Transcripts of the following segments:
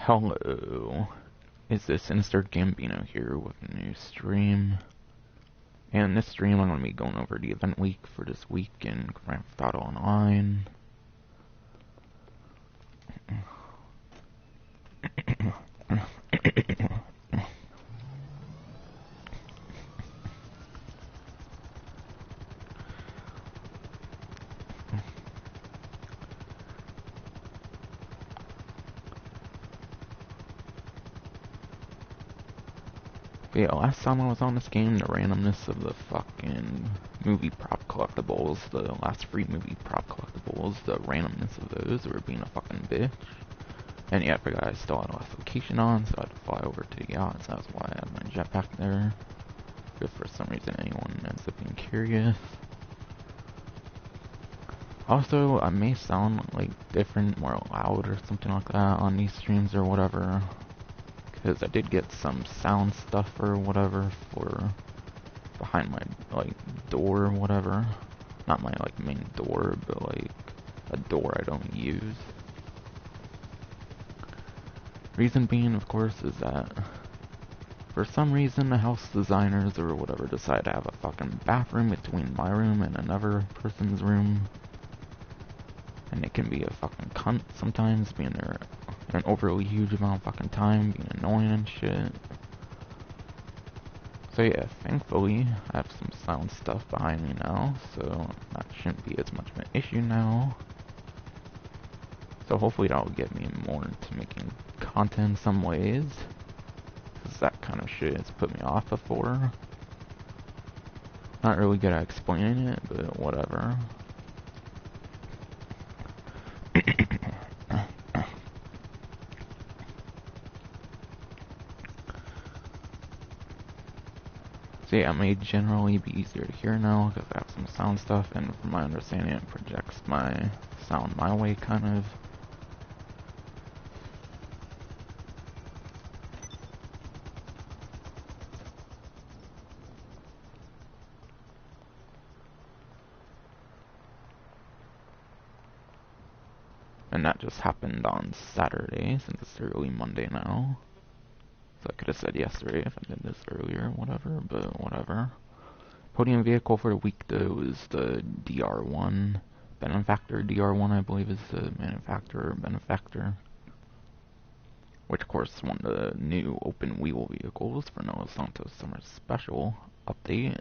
Hello, is this Sinister Gambino here with a new stream. And in this stream I'm going to be going over the event week for this week in Grand Theft Auto Online. But yeah, last time I was on this game, the randomness of the fucking movie prop collectibles, the last free movie prop collectibles, the randomness of those were being a fucking bitch. And yeah, I forgot I still had last location on, so I had to fly over to the yacht, so that's why I have my jetpack there. If for some reason anyone ends up being curious. Also, I may sound like different, more loud or something like that on these streams or whatever. Because I did get some sound stuff or whatever for behind my like door or whatever. Not my like main door, but like a door I don't use. Reason being, of course, is that for some reason the house designers or whatever decide to have a fucking bathroom between my room and another person's room. And it can be a fucking cunt sometimes, being there an overly huge amount of fucking time, being annoying and shit. So yeah, thankfully I have some sound stuff behind me now, so that shouldn't be as much of an issue now. So hopefully that'll get me more into making content in some ways, because that kind of shit has put me off before. Not really good at explaining it, but whatever. So yeah, it may generally be easier to hear now because I have some sound stuff, and from my understanding it projects my sound my way, kind of. And that just happened on Saturday, since it's early Monday now. So I could have said yesterday if I did this earlier, whatever, but whatever. Podium vehicle for the week though is the DR1. Benefactor DR1, I believe, is the manufacturer or benefactor. Which of course is one of the new open wheel vehicles for the Santos Summer Special update.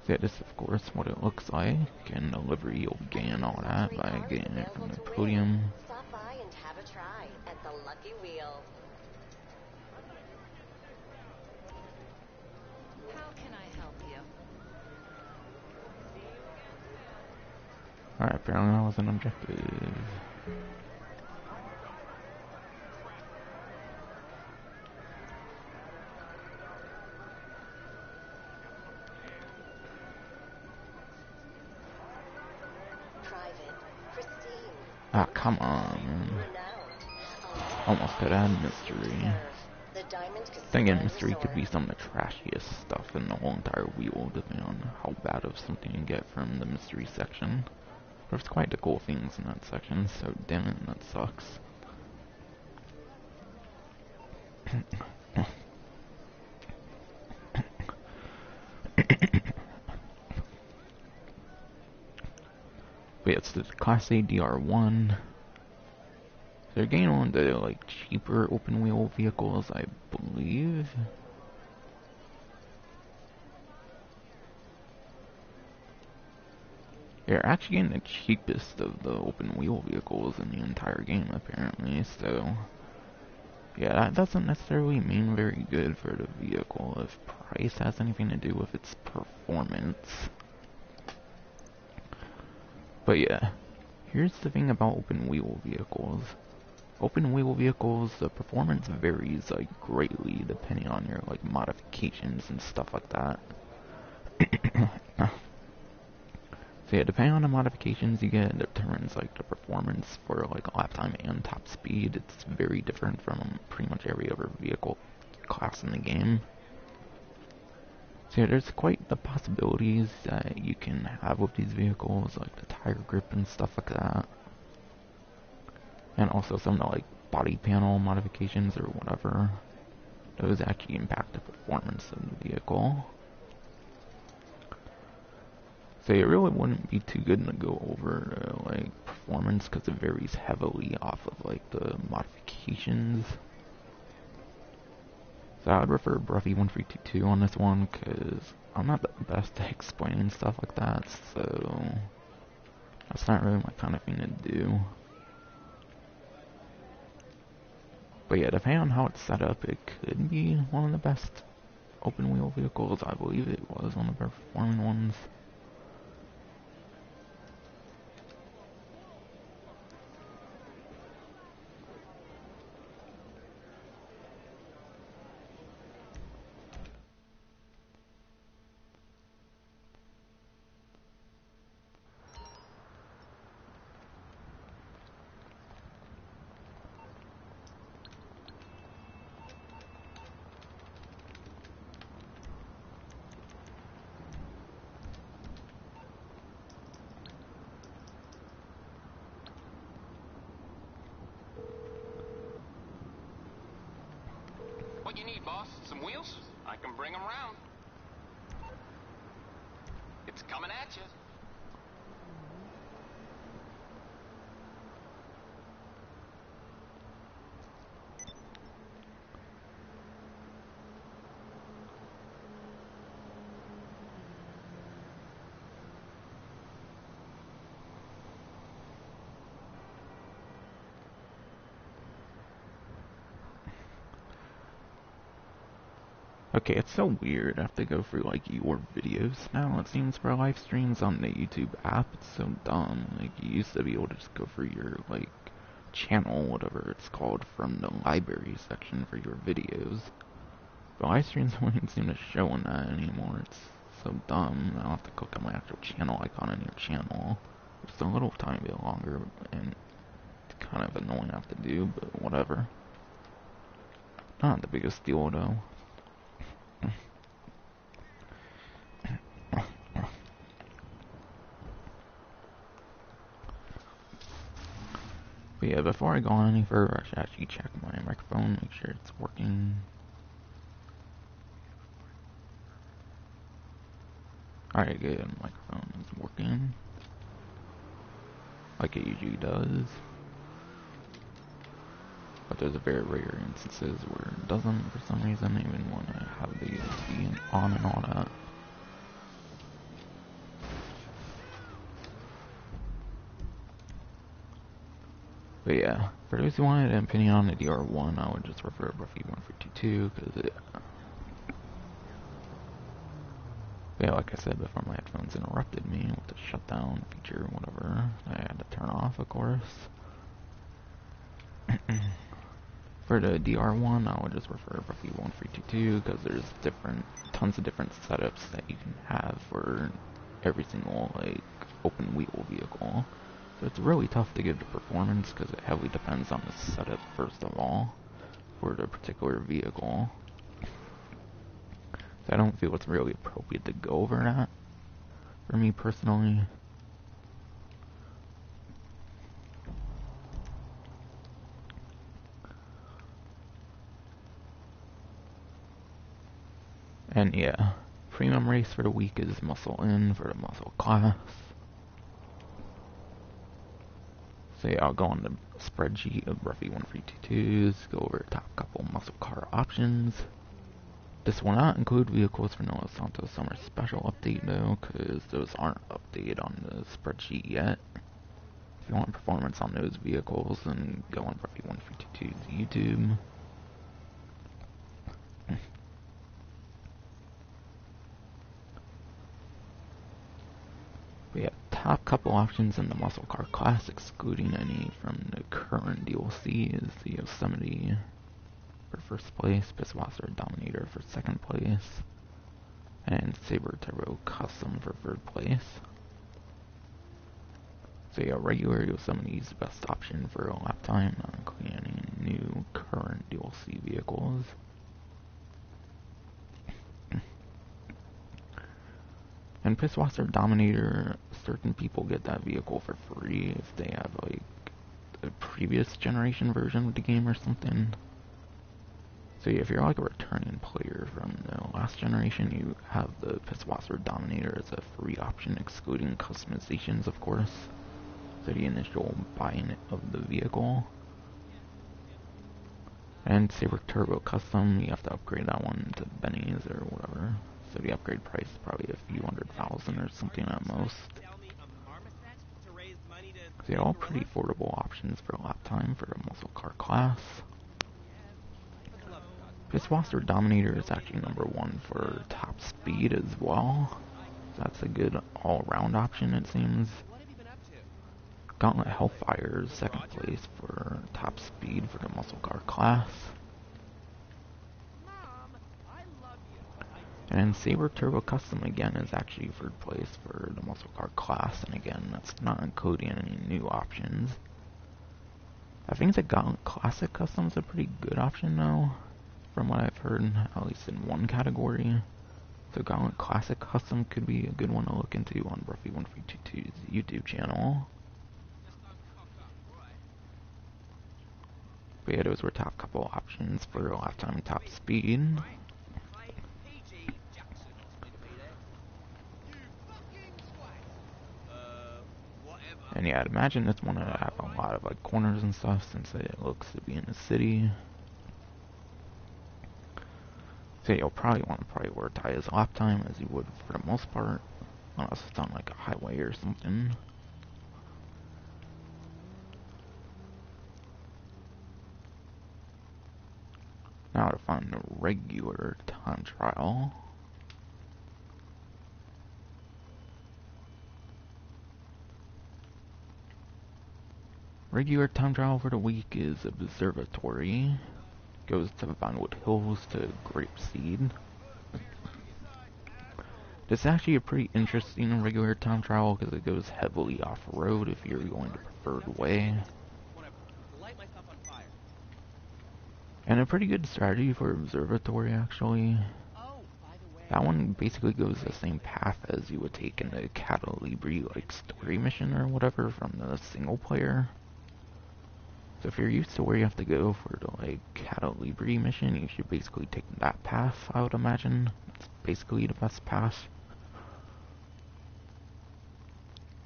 So yeah, this is of course what it looks like, and the livery you'll gain all that by getting it from the podium. Stop by and have a try at the Lucky Wheel. How can I help you? Alright, apparently that was an objective. Ah, come on. Almost could add mystery. Then again, mystery could be some of the trashiest stuff in the whole entire wheel, depending on how bad of something you get from the mystery section. There's quite the cool things in that section, so damn it, that sucks. But yeah, it's the Class A DR1. They're getting one of the like cheaper open wheel vehicles, I believe. They're actually getting the cheapest of the open wheel vehicles in the entire game, apparently. So yeah, that doesn't necessarily mean very good for the vehicle if price has anything to do with its performance. But yeah, here's the thing about open wheel vehicles. Open wheel vehicles, the performance varies like greatly depending on your like modifications and stuff like that. So yeah, depending on the modifications you get, it determines like the performance for like lap time and top speed. It's very different from pretty much every other vehicle class in the game. So yeah, there's quite the possibilities that you can have with these vehicles, like the tire grip and stuff like that. and also some of the like body panel modifications or whatever. Those actually impact the performance of the vehicle. So it really wouldn't be too good to go over like performance because it varies heavily off of like the modifications. So I'd refer Bruffy 1322 on this one because I'm not the best at explaining stuff like that, so that's not really my kind of thing to do. But yeah, depending on how it's set up, it could be one of the best open wheel vehicles. I believe it was one of the performing ones. What you need, boss? Some wheels? I can bring them round. It's coming at you. Okay, it's so weird. I have to go through like your videos now, it seems, for live streams on the YouTube app. It's so dumb. Like, you used to be able to just go through your like channel, whatever it's called, from the library section for your videos. But live streams don't even seem to show in that anymore. It's so dumb. I'll have to click on my actual channel icon in your channel. It's a little tiny bit longer, and it's kind of annoying to have to do, but whatever. Not the biggest deal though. But yeah, before I go on any further, I should actually check my microphone, make sure it's working. Alright, good. Microphone is working. Like it usually does. But there's very rare instances where it doesn't for some reason, even when I have the USB on and all that. But yeah, for those who wanted an opinion on the DR1, I would just refer to Bruffy 1322, because it... But yeah, like I said before, my headphones interrupted me with the shutdown feature, whatever, I had to turn off, of course. For the DR1, I would just refer to Bruffy 1322, because there's tons of different setups that you can have for every single, like, open wheel vehicle. So it's really tough to give the performance because it heavily depends on the setup first of all for the particular vehicle. So I don't feel it's really appropriate to go over that for me personally. And yeah, premium race for the week is Muscle In for the muscle class. So yeah, I'll go on the spreadsheet of Bruffy 1322s, go over the top couple muscle car options. This will not include vehicles for the Santos Summer Special Update though, because those aren't updated on the spreadsheet yet. If you want performance on those vehicles, then go on Bruffy 1322's YouTube. We have top couple options in the muscle car class, excluding any from the current DLC, is the Yosemite for first place, Pisswasser Dominator for second place, and Saber Turbo Custom for third place. So yeah, regular Yosemite is the best option for a lap time, not including any new current DLC vehicles. And Pisswasser Dominator, certain people get that vehicle for free if they have like the previous generation version of the game or something. So yeah, if you're like a returning player from the last generation, you have the Pisswasser Dominator as a free option, excluding customizations, of course. So the initial buying of the vehicle. And Saber Turbo Custom, you have to upgrade that one to Benny's or whatever. So the upgrade price is probably a few $100,000 or something at most. So yeah, all pretty affordable options for lap time for a muscle car class. Pisswasser Dominator is actually #1 for top speed as well. So that's a good all-round option, it seems. Gauntlet Hellfire is 2nd place for top speed for the muscle car class. And Saber Turbo Custom again is actually 3rd place for the muscle car class, and again, that's not including any new options. I think the Gauntlet Classic Custom is a pretty good option though, from what I've heard, at least in one category. So Gauntlet Classic Custom could be a good one to look into on Bruffy1322's YouTube channel. But yeah, those were top couple options for lap time and top speed. And yeah, I'd imagine it's one that have a lot of like corners and stuff since it looks to be in the city. So you'll probably want to prioritize lap time as you would for the most part, unless it's on like a highway or something. Now to find the regular time trial. Regular time trial for the week is Observatory. Goes to Vinewood Hills to Grapeseed. This is actually a pretty interesting regular time trial because it goes heavily off-road if you're going the preferred way. And a pretty good strategy for Observatory actually. That one basically goes the same path as you would take in the Cata Libre like story mission or whatever from the single player. So if you're used to where you have to go for the like Cata Libre mission, you should basically take that path, I would imagine. It's basically the best path.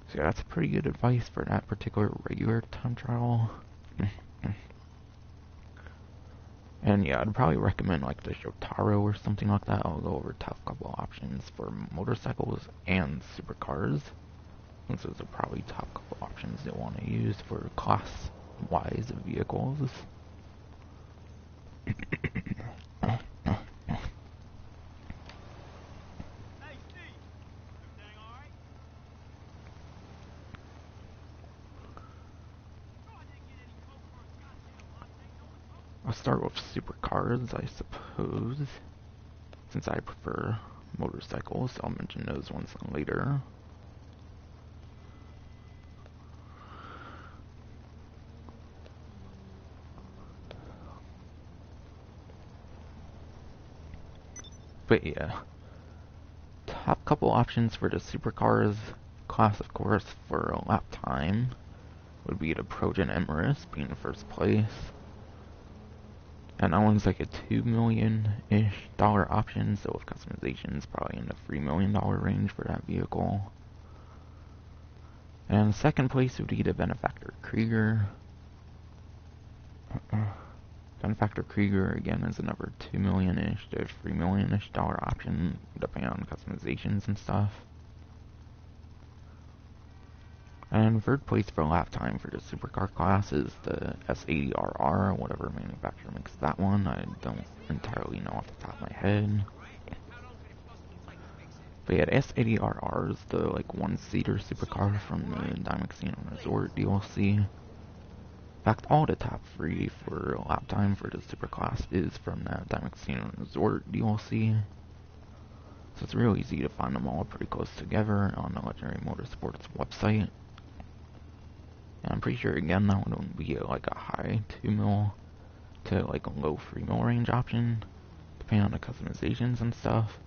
So yeah, that's pretty good advice for that particular regular time trial. And yeah, I'd probably recommend like the Shotaro or something like that. I'll go over top couple options for motorcycles and supercars. Since those are probably top couple options you'll want to use for class-wise vehicles. I'll start with supercars, I suppose, since I prefer motorcycles. I'll mention those ones later. But yeah, top couple options for the supercars class, of course, for lap time would be the Progen Emirates being 1st place. And that one's like a $2 million-ish option, so with customizations, probably in the $3 million range for that vehicle. And 2nd place would be the Benefactor Krieger. Benefactor Krieger, again, is another $2 million-ish to $3 million-ish option, depending on customizations and stuff. And 3rd place for lap time for the supercar class is the S80RR, whatever manufacturer makes that one. I don't entirely know off the top of my head. But yeah, the S80RR is the like 1-seater supercar from the Diamond Casino Resort DLC. In fact, all the top 3 for lap time for the superclass is from that Diamond Casino Resort DLC. So it's real easy to find them all pretty close together on the Legendary Motorsports website. And I'm pretty sure again that one would be like a high 2 mil to like a low 3 mil range option, depending on the customizations and stuff.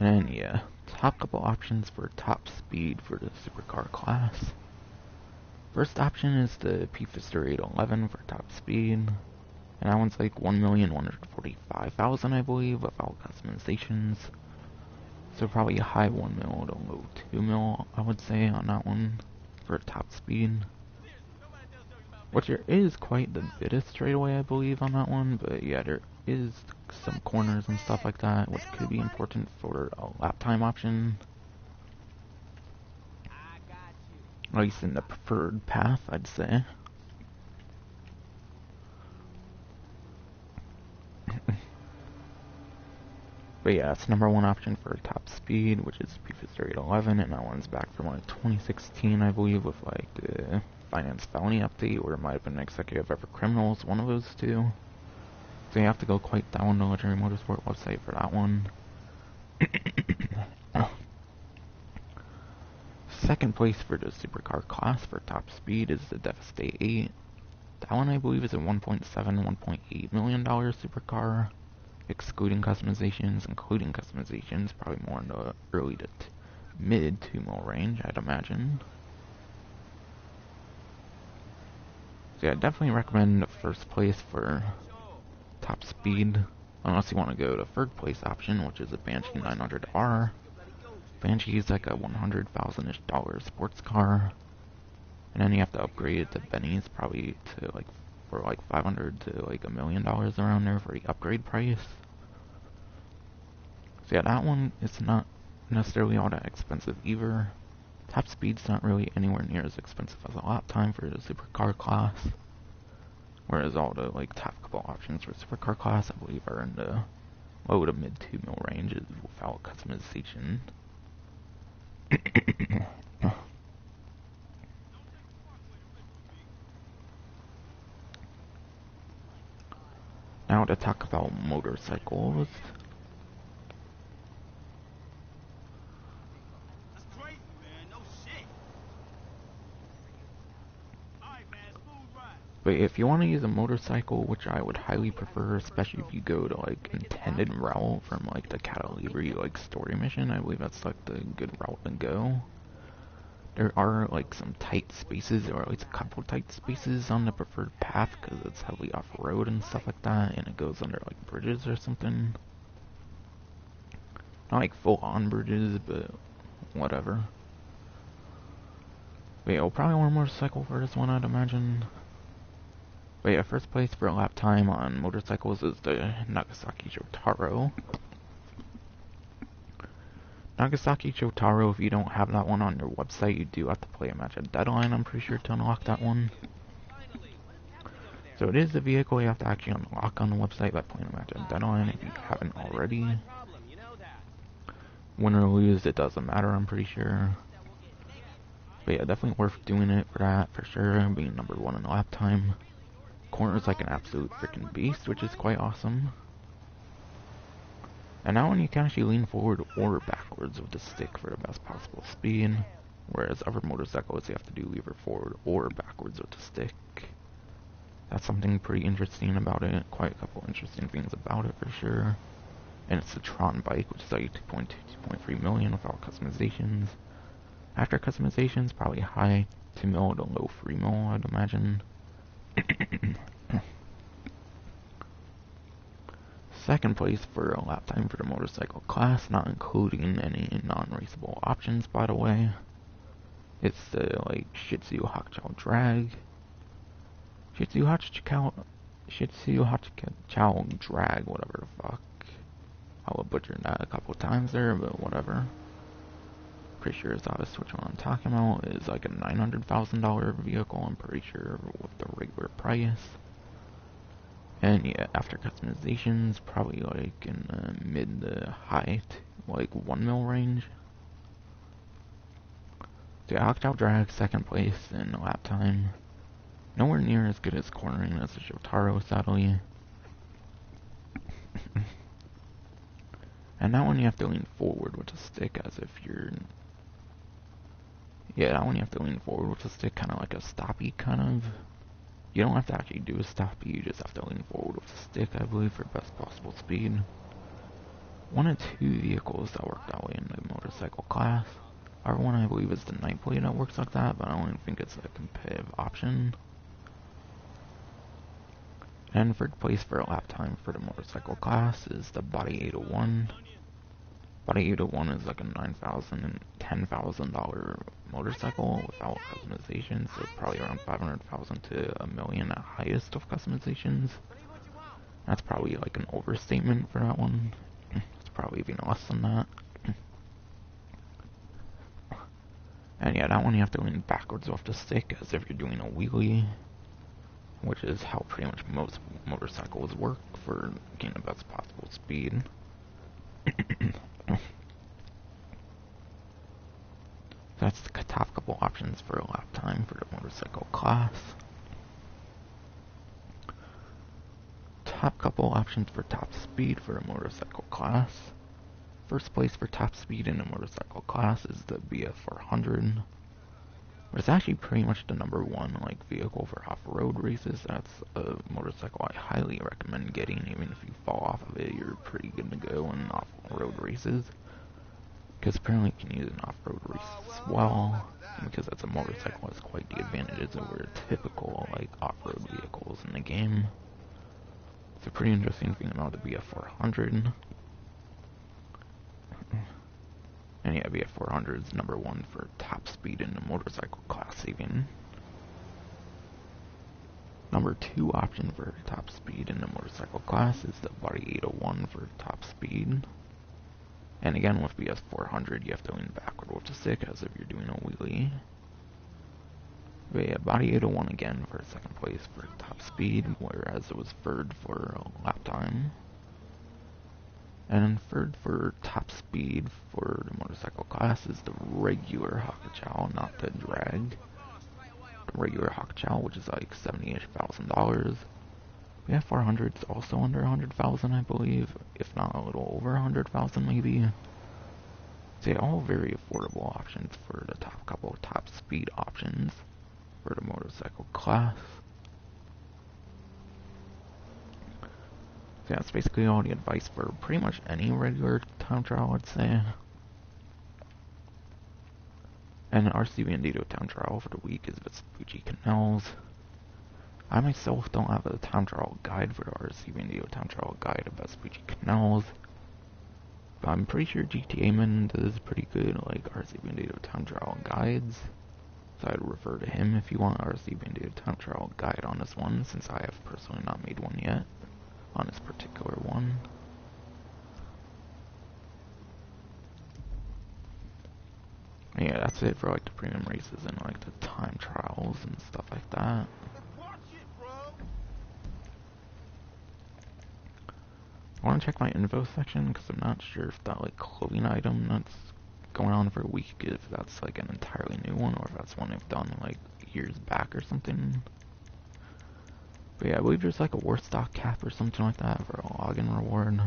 And yeah, top couple options for top speed for the supercar class. First option is the P-Fister 811 for top speed. And that one's like 1,145,000 I believe, without customizations. So probably a high 1 mil to low 2 mil, I would say, on that one for top speed. Which there is quite the bit of straightaway, I believe, on that one, but yeah, there is some corners and stuff like that, which could be important for a lap time option. At least in the preferred path, I'd say. But yeah, it's number one option for top speed, which is P-Fister 811, and that one's back from like 2016, I believe, with like the finance felony update, or it might have been executive ever criminals, one of those two. So you have to go quite down the Legendary Motorsport website for that one. Second place for the supercar class for top speed is the Devastate 8. That one I believe is a $1.7, $1.8 million supercar. Excluding customizations, including customizations, probably more in the early to mid 2 mil range, I'd imagine. So yeah, I definitely recommend the first place for top speed, unless you want to go to third place option, which is a Banshee 900R. Banshee is like a $100,000-ish sports car, and then you have to upgrade it to Benny's, probably to like for like $500 to like $1 million around there for the upgrade price. So yeah, that one is not necessarily all that expensive either. Top speed's not really anywhere near as expensive as a lap time for the supercar class. Whereas all the like top couple options for supercar class, I believe, are in the low to mid 2 mil ranges without customization. Now to talk about motorcycles. But if you want to use a motorcycle, which I would highly prefer, especially if you go to like intended route from like the Catalibri like story mission, I believe that's like the good route to go. There are like some tight spaces, or at least a couple tight spaces on the preferred path, because it's heavily off-road and stuff like that, and it goes under like bridges or something. Not like full-on bridges, but whatever. But yeah, we'll probably want a motorcycle for this one, I'd imagine. But yeah, first place for a lap time on motorcycles is the Nagasaki Jotaro. Nagasaki Jotaro, if you don't have that one on your website, you do have to play a match at Deadline, I'm pretty sure, to unlock that one. So it is the vehicle you have to actually unlock on the website by playing a match at Deadline if you haven't already. Win or lose, it doesn't matter, I'm pretty sure. But yeah, definitely worth doing it for that, for sure, being number one in the lap time. Corner's like an absolute freaking beast, which is quite awesome. And that one you can actually lean forward or backwards with the stick for the best possible speed, whereas other motorcycles you have to do either forward or backwards with the stick. That's something pretty interesting about it, quite a couple interesting things about it for sure. And it's the Tron bike, which is like 2.2, 2.3 million without customizations. After customizations, probably high 2 mil to low 3 mil, I'd imagine. Second place for a lap time for the motorcycle class, not including any non-raceable options, by the way. It's the like Shitsu Hakuchou Drag. Shitsu Hakuchou Drag, whatever the fuck. I will butcher that a couple times there, but whatever. Pretty sure it's obvious which one I'm talking about. It's like a $900,000 vehicle, I'm pretty sure, with the regular price. And yeah, after customizations, probably like in the mid to high, like 1 mil range. So yeah, Hakuchou Drag, second place in lap time. Nowhere near as good as cornering as the Jotaro, sadly. And that one you have to lean forward with the stick as if you're... Yeah, that one you have to lean forward with the stick, kind of like a stoppy kind of. You don't have to actually do a stoppy, you just have to lean forward with the stick, I believe, for best possible speed. one of two vehicles that work that way in the motorcycle class. Our one, I believe, is the Nightblade that works like that, but I don't even think it's a competitive option. And third place for a lap time for the motorcycle class is the Body 801. Body 801 is like a $9,000 and $10,000 motorcycle without customization, so probably around $500,000 to $1 million at highest of customizations. That's probably like an overstatement for that one. It's probably even less than that. And yeah, that one you have to lean backwards off the stick as if you're doing a wheelie, which is how pretty much most motorcycles work for getting the best possible speed. That's the top couple options for a lap time for the motorcycle class. Top couple options for top speed for a motorcycle class. First place for top speed in a motorcycle class is the BF400. It's actually pretty much the #1 like vehicle for off-road races. That's a motorcycle I highly recommend getting. Even if you fall off of it, you're pretty good to go in off-road races. Because apparently you can use an off-road race as well. Because that's a motorcycle has quite the advantages over typical like off-road vehicles in the game. It's a pretty interesting thing about the BF400. And yeah, BF400 is #1 for top speed in the motorcycle class even. #2 option for top speed in the motorcycle class is the Body 801 for top speed. And again, with BF400, you have to lean backward with the stick as if you're doing a wheelie. But yeah, Body 801 again for second place for top speed, whereas it was third for lap time. And third for top speed for the motorcycle class is the regular Hakuchou, not the drag. The regular Hakuchou, which is like $78,000. BF400 is also under 100,000, I believe, if not a little over 100,000 maybe. So yeah, all very affordable options for the top couple of top speed options for the motorcycle class. So yeah, that's basically all the advice for pretty much any regular time trial, I'd say. And RC Bandito time trial for the week is Vespucci Canals. I myself don't have a time trial guide for the RC Bandito time trial guide of Vespucci Canals. But I'm pretty sure GTA Man does pretty good like RC Bandito time trial guides. So I'd refer to him if you want RC Bandito time trial guide on this one, since I have personally not made one yet on this particular one. Yeah, that's it for like the premium races and like the time trials and stuff like that. I want to check my info section because I'm not sure if that like clothing item that's going on for a week, if that's like an entirely new one or if that's one they've done like years back or something. But yeah, I believe there's like a war stock cap or something like that for a login reward.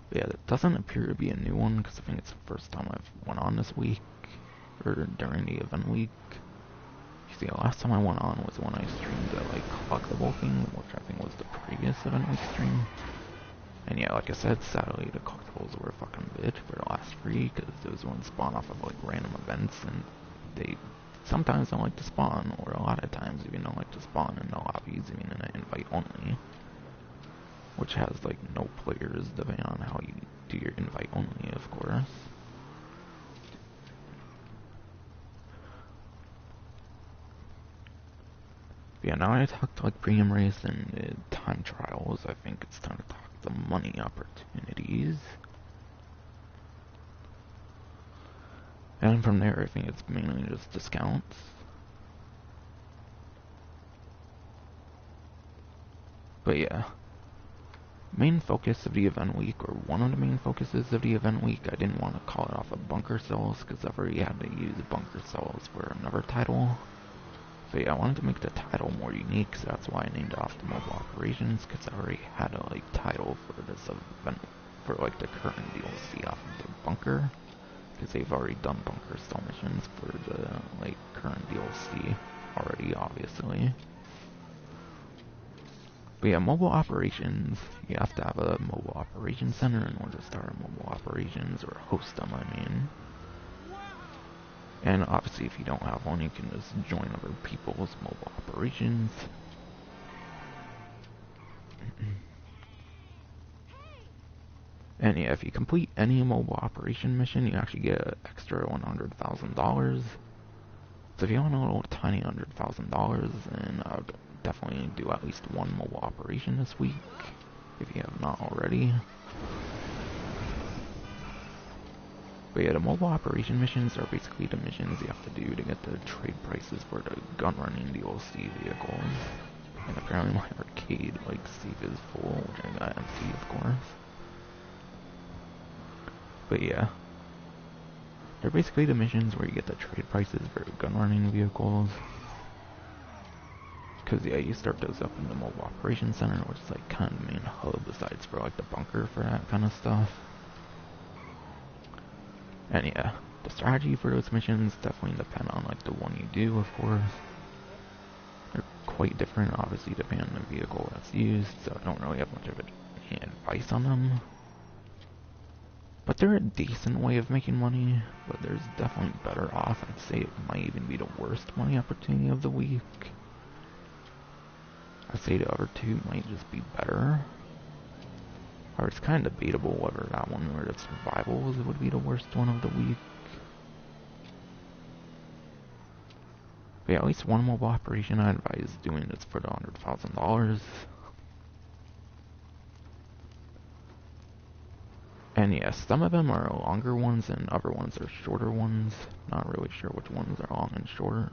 But yeah, it doesn't appear to be a new one because I think it's the first time I've went on this week or during the event week. You see, the last time I went on was when I streamed the like collectible thing, which I think was the previous event week stream. And yeah, like I said, sadly the collectibles were a fucking bitch for the last free, because those ones spawn off of like random events, and they sometimes don't like to spawn, or a lot of times even don't like to spawn in the lobbies, even in an invite only. Which has like no players, depending on how you do your invite only, of course. But yeah, now I talked like premium race and time trials, I think it's time to talk the money opportunities. And from there, I think it's mainly just discounts. But yeah, main focus of the event week, or one of the main focuses of the event week, I didn't want to call it off of bunker cells, because I've already had to use bunker cells for another title. So yeah, I wanted to make the title more unique, so that's why I named it off the mobile operations, because I already had a like title for this event, for like the current DLC off of the bunker, because they've already done bunker cell missions for the like current DLC already, obviously. But yeah, mobile operations, you have to have a mobile operations center in order to start mobile operations, or host them, I mean. And obviously if you don't have one, you can just join other people's mobile operations. And yeah, if you complete any mobile operation mission, you actually get an extra $100,000. So if you want a little tiny $100,000, then I would definitely do at least one mobile operation this week, if you have not already. But yeah, the mobile operation missions are basically the missions you have to do to get the trade prices for the gun running DLC vehicles. And apparently my arcade save is full, which I got empty, of course. But yeah, they're basically the missions where you get the trade prices for gun running vehicles. Cause yeah, you start those up in the mobile operations center, which is kind of the main hub besides for the bunker for that kind of stuff. And yeah, the strategy for those missions definitely depend on the one you do, of course. They're quite different, obviously, depending on the vehicle that's used, so I don't really have much of any advice on them. But they're a decent way of making money, but there's definitely better off. I'd say it might even be the worst money opportunity of the week. I'd say the other two might just be better. Or it's kind of debatable whether that one or the survivals would be the worst one of the week. But yeah, at least one mobile operation I advise doing this for the $100,000. And yes, some of them are longer ones and other ones are shorter ones. Not really sure which ones are long and short.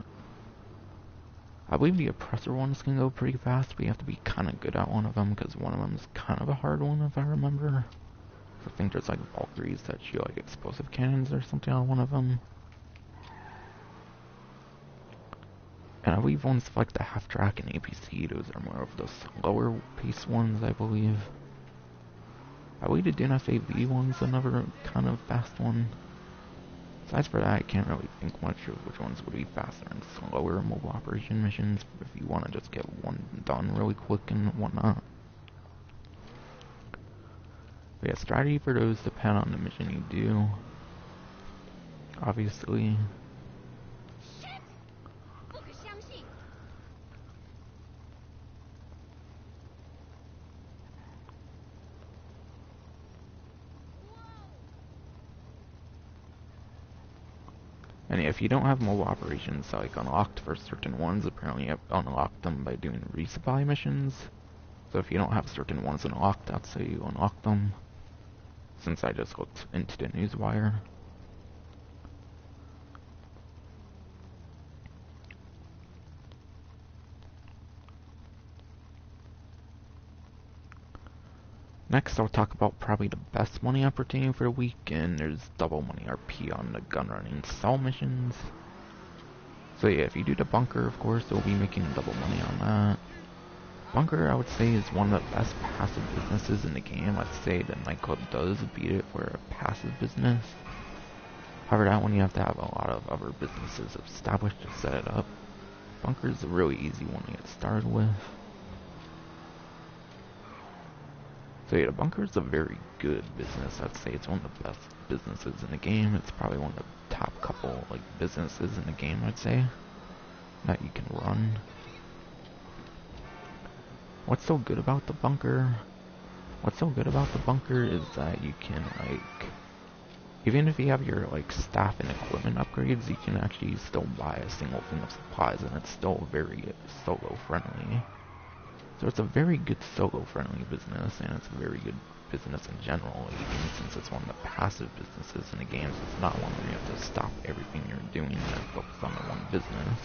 I believe the oppressor ones can go pretty fast, but you have to be kind of good at one of them, because one of them is kind of a hard one if I remember. I think there's Valkyries that shoot explosive cannons or something on one of them. And I believe ones like the half track and APC, those are more of the slower pace ones, I believe. I believe the DNFAV one's another kind of fast one. Besides for that, I can't really think much of which ones would be faster and slower mobile operation missions, if you want to just get one done really quick and whatnot. But yeah, strategy for those depend on the mission you do, obviously. And if you don't have mobile operations unlocked for certain ones, apparently you have to unlock them by doing resupply missions. So if you don't have certain ones unlocked, I'd say you unlock them. Since I just looked into the newswire. Next, I'll talk about probably the best money opportunity for the week, and there's double money RP on the gun running cell missions. So yeah, if you do the bunker, of course, you'll be making double money on that. Bunker, I would say, is one of the best passive businesses in the game. I'd say the nightclub does beat it for a passive business. However, that one you have to have a lot of other businesses established to set it up. Bunker is a really easy one to get started with. So yeah, the bunker is a very good business. I'd say it's one of the best businesses in the game. It's probably one of the top couple businesses in the game, I'd say, that you can run. What's so good about the bunker? What's so good about the bunker is that you can even if you have your staff and equipment upgrades, you can actually still buy a single thing of supplies, and it's still very solo friendly. So it's a very good solo friendly business, and it's a very good business in general, even since it's one of the passive businesses in the game. So it's not one where you have to stop everything you're doing and focus on the one business.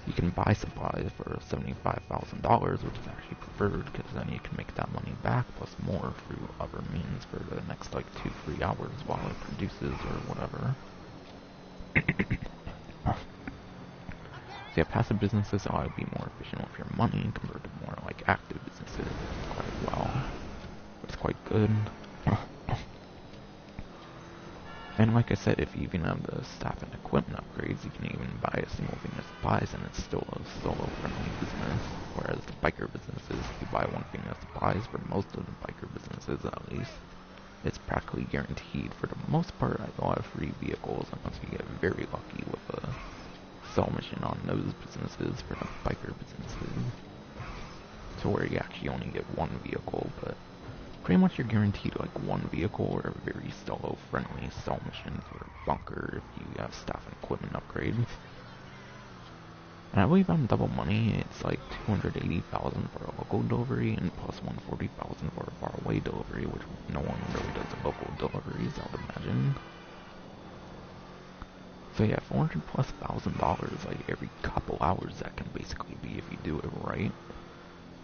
You can buy supplies for $75,000, which is actually preferred, because then you can make that money back plus more through other means for the next 2-3 hours while it produces or whatever. So yeah, passive businesses ought to be more efficient with your money compared to more active businesses quite well. It's quite good. And like I said, if you even have the staff and equipment upgrades, you can even buy a single thing of supplies and it's still a solo-friendly business. Whereas the biker businesses, if you buy one thing of supplies, for most of the biker businesses at least, it's practically guaranteed for the most part. You'll have free vehicles unless you get very lucky with a sell mission on those businesses for the biker businesses. To where you actually only get one vehicle, but pretty much you're guaranteed like one vehicle or a very solo-friendly sell mission for bunker if you have staff and equipment upgrades. And I believe on double money, it's like 280,000 for a local delivery and plus 140,000 for a far-away delivery, which no one really does the local deliveries, I would imagine. So yeah, 400 plus $1,000 like every couple hours that can basically be if you do it right.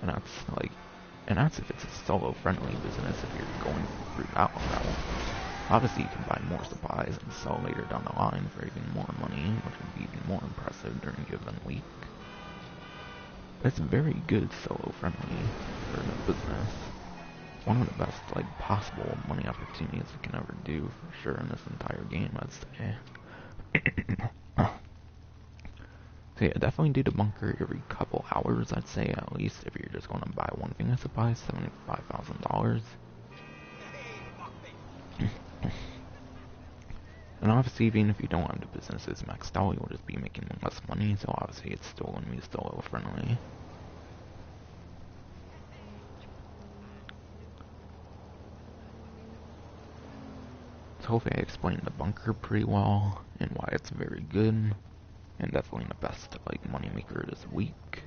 And that's like, and that's if it's a solo-friendly business. If you're going through that route, obviously you can buy more supplies and sell later down the line for even more money, which would be even more impressive during a given week. But it's very good solo-friendly for the business. One of the best like possible money opportunities you can ever do for sure in this entire game, I'd say. So yeah, definitely do the bunker every couple hours, I'd say, at least, if you're just going to buy one thing of supplies, $75,000. And obviously, even if you don't have the businesses maxed out, you'll just be making less money, so obviously it's still going to be still friendly. So hopefully I explained the bunker pretty well, and why it's very good. And definitely the best like moneymaker this week.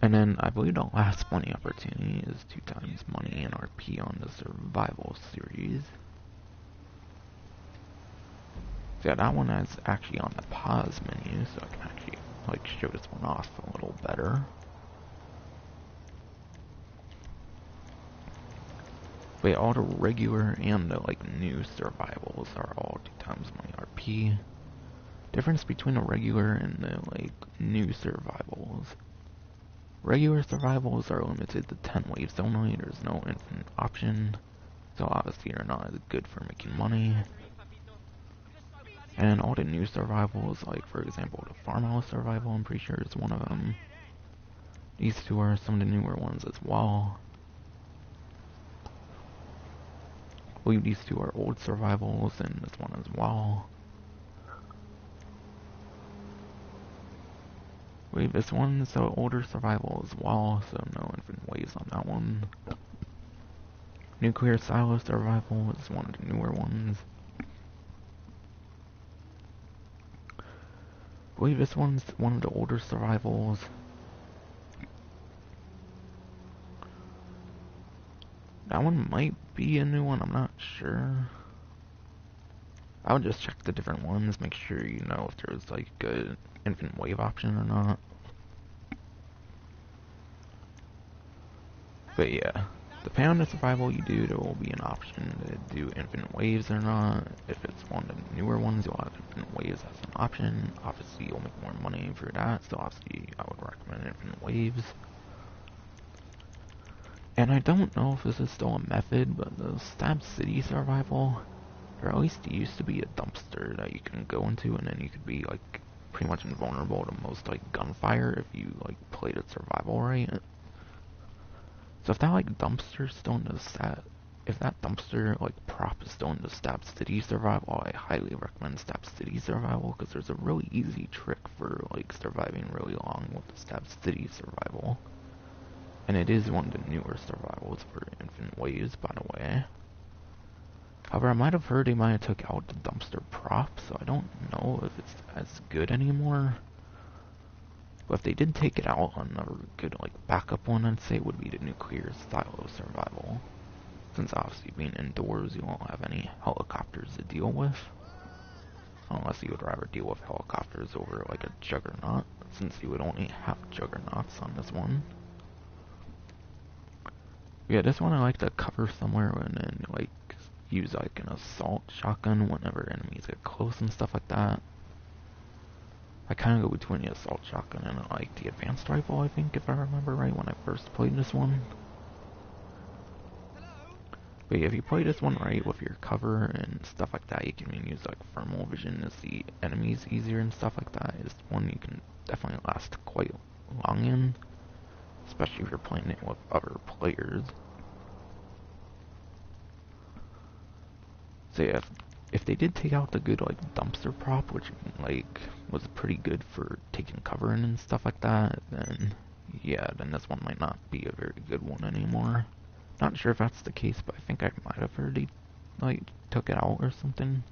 And then I believe the last money opportunity is 2 times money and RP on the survival series. So yeah, that one is actually on the pause menu, so I can actually like show this one off a little better. But yeah, all the regular and the like new survivals are all 2 times money RP. Difference between the regular and the like new survivals. Regular survivals are limited to 10 waves only. There's no infinite option, so obviously they're not as good for making money. And all the new survivals, like for example the farmhouse survival, I'm pretty sure is one of them. These two are some of the newer ones as well. I believe these two are old survivals, and this one as well. I believe this one's an older survival as well, so no infinite waves on that one. Nuclear silo survival is one of the newer ones. I believe this one's one of the older survivals. That one might be a new one, I'm not sure. I would just check the different ones, make sure you know if there's like an infinite wave option or not. But yeah, depending on the survival you do, there will be an option to do infinite waves or not. If it's one of the newer ones, you'll have infinite waves as an option. Obviously, you'll make more money for that, so obviously I would recommend infinite waves. And I don't know if this is still a method, but the Stab City survival, or at least it used to be a dumpster that you can go into, and then you could be like pretty much invulnerable to most like gunfire if you like played it survival right. So if that like dumpster still in the stat, if that dumpster like prop is still in the Stab City survival, I highly recommend Stab City survival because there's a really easy trick for like surviving really long with the Stab City survival. And it is one of the newer survivals for infinite waves, by the way. However, I might have heard they might have took out the dumpster prop, so I don't know if it's as good anymore. But if they did take it out, another good like backup one I'd say would be the nuclear silo survival. Since obviously being indoors, you won't have any helicopters to deal with. Unless you would rather deal with helicopters over like a juggernaut, since you would only have juggernauts on this one. Yeah, this one I like to cover somewhere and then like use like an assault shotgun whenever enemies get close and stuff like that. I kind of go between the assault shotgun and like the advanced rifle, I think, if I remember right, when I first played this one. But yeah, if you play this one right with your cover and stuff like that, you can use like thermal vision to see enemies easier and stuff like that. It's one you can definitely last quite long in, especially if you're playing it with other players. So yeah, if they did take out the good like dumpster prop, which like was pretty good for taking cover in and stuff like that, then yeah, then this one might not be a very good one anymore. Not sure if that's the case, but I think I might have already like took it out or something.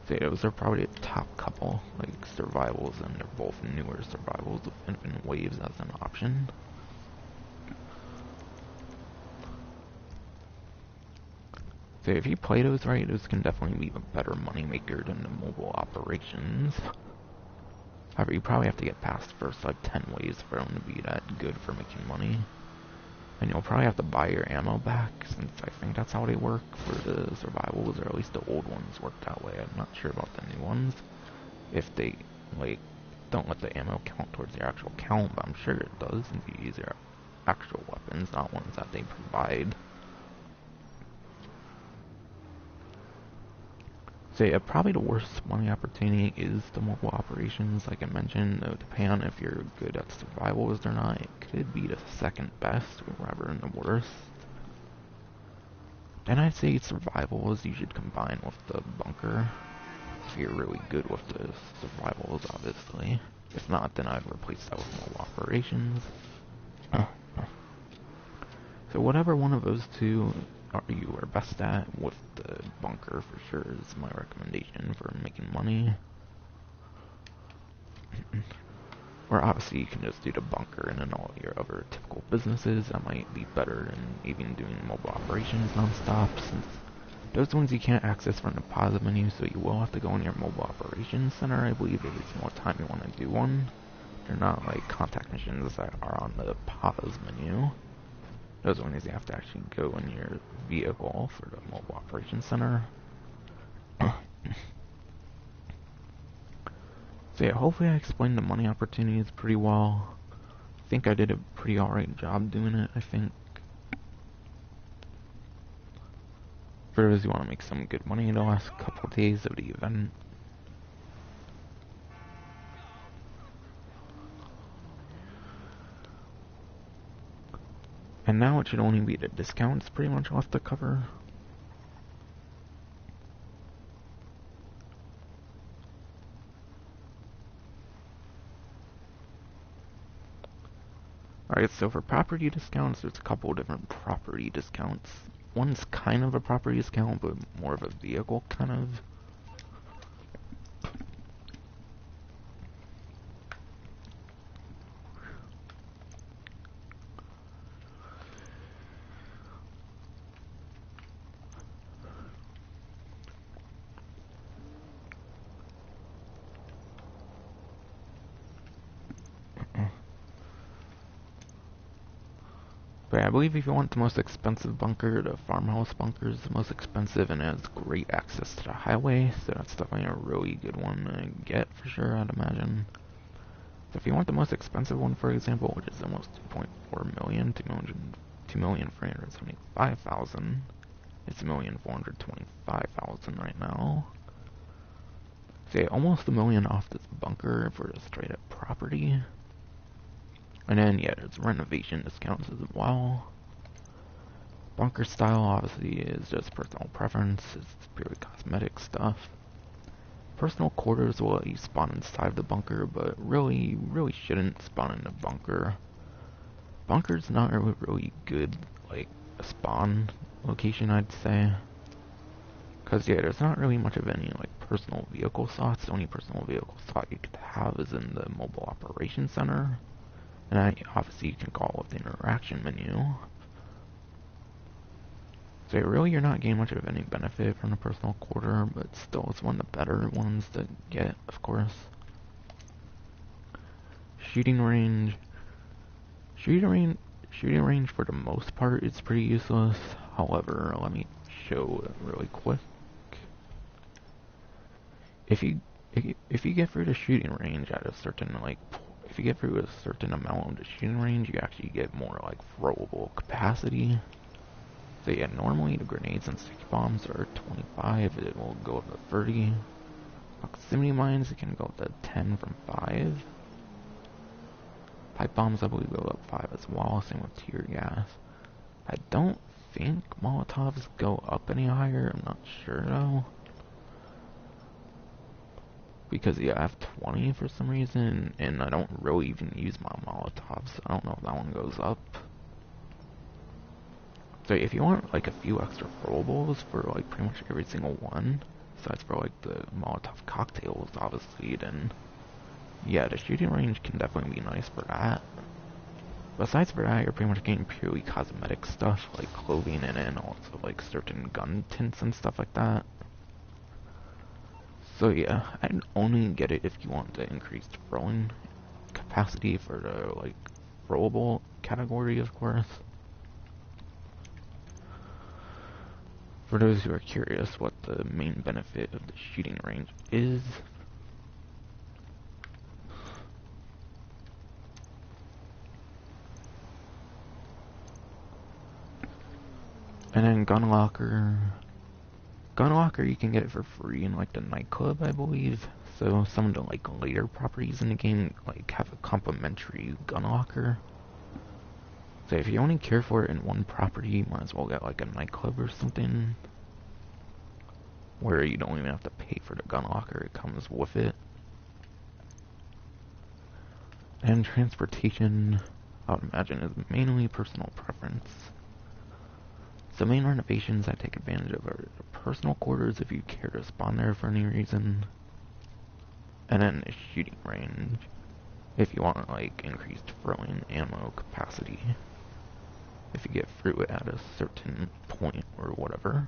So yeah, those are probably the top couple like survivals, and they're both newer survivals with infinite waves as an option. So if you play those right, those can definitely be a better moneymaker than the mobile operations. However, you probably have to get past the first like 10 waves for them to be that good for making money. And you'll probably have to buy your ammo back, since I think that's how they work for the survivals, or at least the old ones work that way. I'm not sure about the new ones, if they like don't let the ammo count towards your actual count, but I'm sure it does since you use your actual weapons, not ones that they provide. So yeah, probably the worst money opportunity is the mobile operations. Like I mentioned, depending on if you're good at survivals or not, it could be the second best, or rather than the worst. And I'd say survivals you should combine with the bunker, if you're really good with the survivals, obviously. If not, then I'd replace that with mobile operations. So whatever one of those two you are best at, with the bunker for sure is my recommendation for making money. Or obviously you can just do the bunker and then all your other typical businesses. That might be better than even doing mobile operations non-stop, since those ones you can't access from the pause menu, so you will have to go in your mobile operations center, I believe, if it's more time you want to do one. They're not like contact missions that are on the pause menu. Those ones you have to actually go in your vehicle for the mobile operations center. So yeah, hopefully I explained the money opportunities pretty well. I think I did a pretty alright job doing it, I think. For those who want to make some good money in the last couple of days of the event. And now it should only be the discounts pretty much left to cover. Alright, so for property discounts, there's a couple of different property discounts. One's kind of a property discount, but more of a vehicle kind of. But I believe if you want the most expensive bunker, the farmhouse bunker is the most expensive and has great access to the highway, so that's definitely a really good one to get for sure, I'd imagine. So if you want the most expensive one, for example, which is almost 2.4 million, 2,375,000, it's 1,425,000 right now. So yeah, almost $1 million off this bunker for the straight up property. And then, yeah, there's renovation discounts as well. Bunker style, obviously, is just personal preference. It's purely cosmetic stuff. Personal quarters will let you spawn inside the bunker, but really shouldn't spawn in the bunker. Bunker's not a really good, like, spawn location, I'd say. Because, yeah, there's not really much of any, like, personal vehicle slots. The only personal vehicle slot you could have is in the mobile operations center. And obviously you can call with the interaction menu. So really you're not getting much of any benefit from the personal quarter, but still it's one of the better ones to get, of course. Shooting range. Shooting range for the most part is pretty useless. However, let me show it really quick. if you get through the shooting range at a certain like if you get through a certain amount of the shooting range, you actually get more like throwable capacity. So yeah, normally the grenades and sticky bombs are 25. It will go up to 30. Proximity mines, it can go up to 10 from 5. Pipe bombs, I believe, go up 5 as well. Same with tear gas. I don't think Molotovs go up any higher. I'm not sure though. Because yeah, I have 20 for some reason, and I don't really even use my Molotovs. So I don't know if that one goes up. So if you want like a few extra throwables for like pretty much every single one, besides for like the Molotov cocktails, obviously, then yeah, the shooting range can definitely be nice for that. Besides for that, you're pretty much getting purely cosmetic stuff, like clothing and also like certain gun tints and stuff like that. So yeah, I'd only get it if you want the increased throwing capacity for the like throwable category, of course. For those who are curious what the main benefit of the shooting range is, and then gun locker, you can get it for free in like the nightclub, I believe. So some of the like later properties in the game like have a complimentary gun locker. So if you only care for it in one property, you might as well get like a nightclub or something, where you don't even have to pay for the gun locker, it comes with it. And transportation, I would imagine, is mainly personal preference. So main renovations I take advantage of are the personal quarters if you care to spawn there for any reason. And then the shooting range, if you want like increased throwing ammo capacity. If you get through it at a certain point or whatever.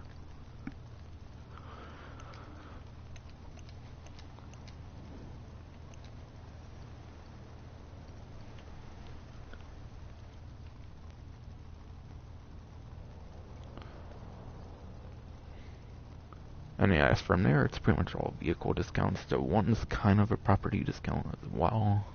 And yeah, from there, it's pretty much all vehicle discounts. So one's kind of a property discount as well.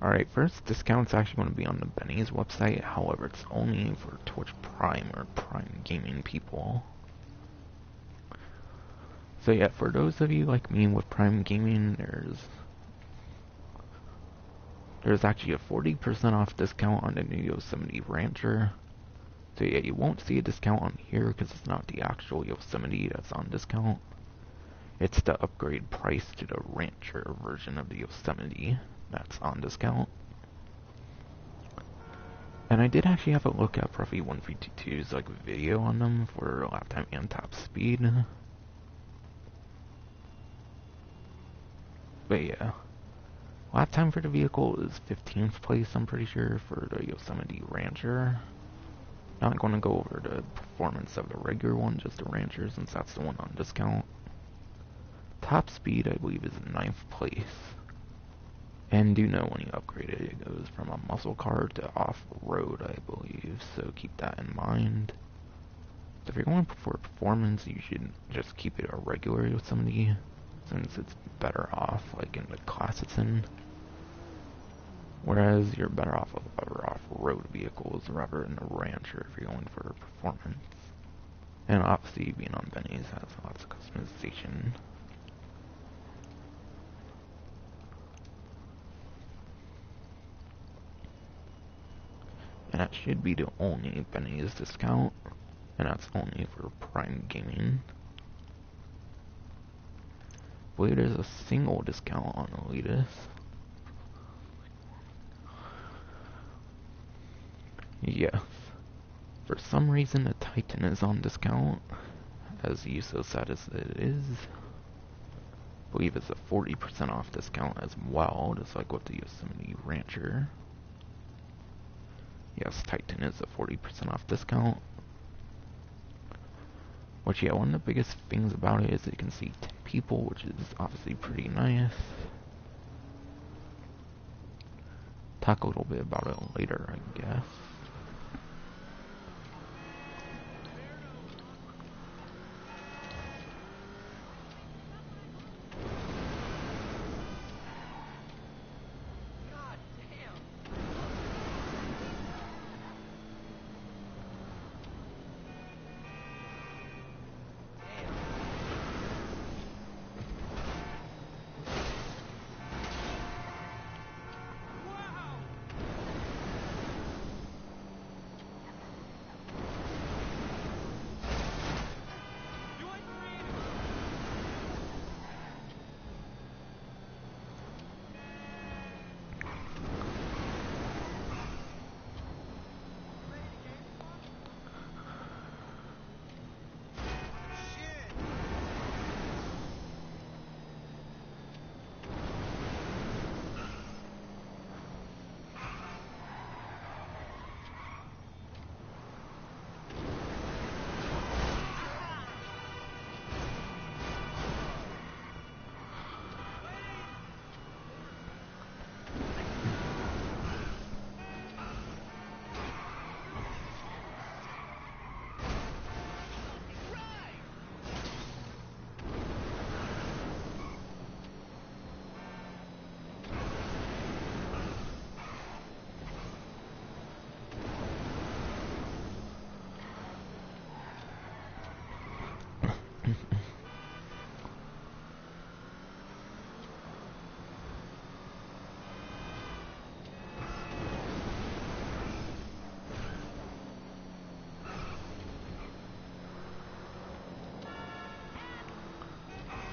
Alright, first discount's actually going to be on the Benny's website, however it's only for Twitch Prime or Prime Gaming people. So yeah, for those of you like me with Prime Gaming, there's actually a 40% off discount on the new Yosemite Rancher. So yeah, you won't see a discount on here because it's not the actual Yosemite that's on discount. It's the upgrade price to the Rancher version of the Yosemite that's on discount. And I did actually have a look at Profi 152's like video on them for lap time and top speed. But yeah, lap time for the vehicle is 15th place, I'm pretty sure, for the Yosemite Rancher. Not going to go over the performance of the regular one, just the Rancher, since that's the one on discount. Top speed, I believe, is 9th place. And do know when you upgrade it, it goes from a muscle car to off-road, I believe, so keep that in mind. So if you're going for performance, you should just keep it a regular Yosemite, since it's better off, like, in the class it's in. Whereas you're better off with other off-road vehicles rather than a Rancher if you're going for performance. And obviously, being on Benny's has lots of customization. And that should be the only Benny's discount, and that's only for Prime Gaming. I believe there's a single discount on Elitist. Yes. For some reason the Titan is on discount, as so sad as it is. I believe it's a 40% off discount as well, just like with the Yosemite Rancher. Yes, Titan is a 40% off discount. Which, yeah, one of the biggest things about it is that you can see 10 people, which is obviously pretty nice. Talk a little bit about it later, I guess.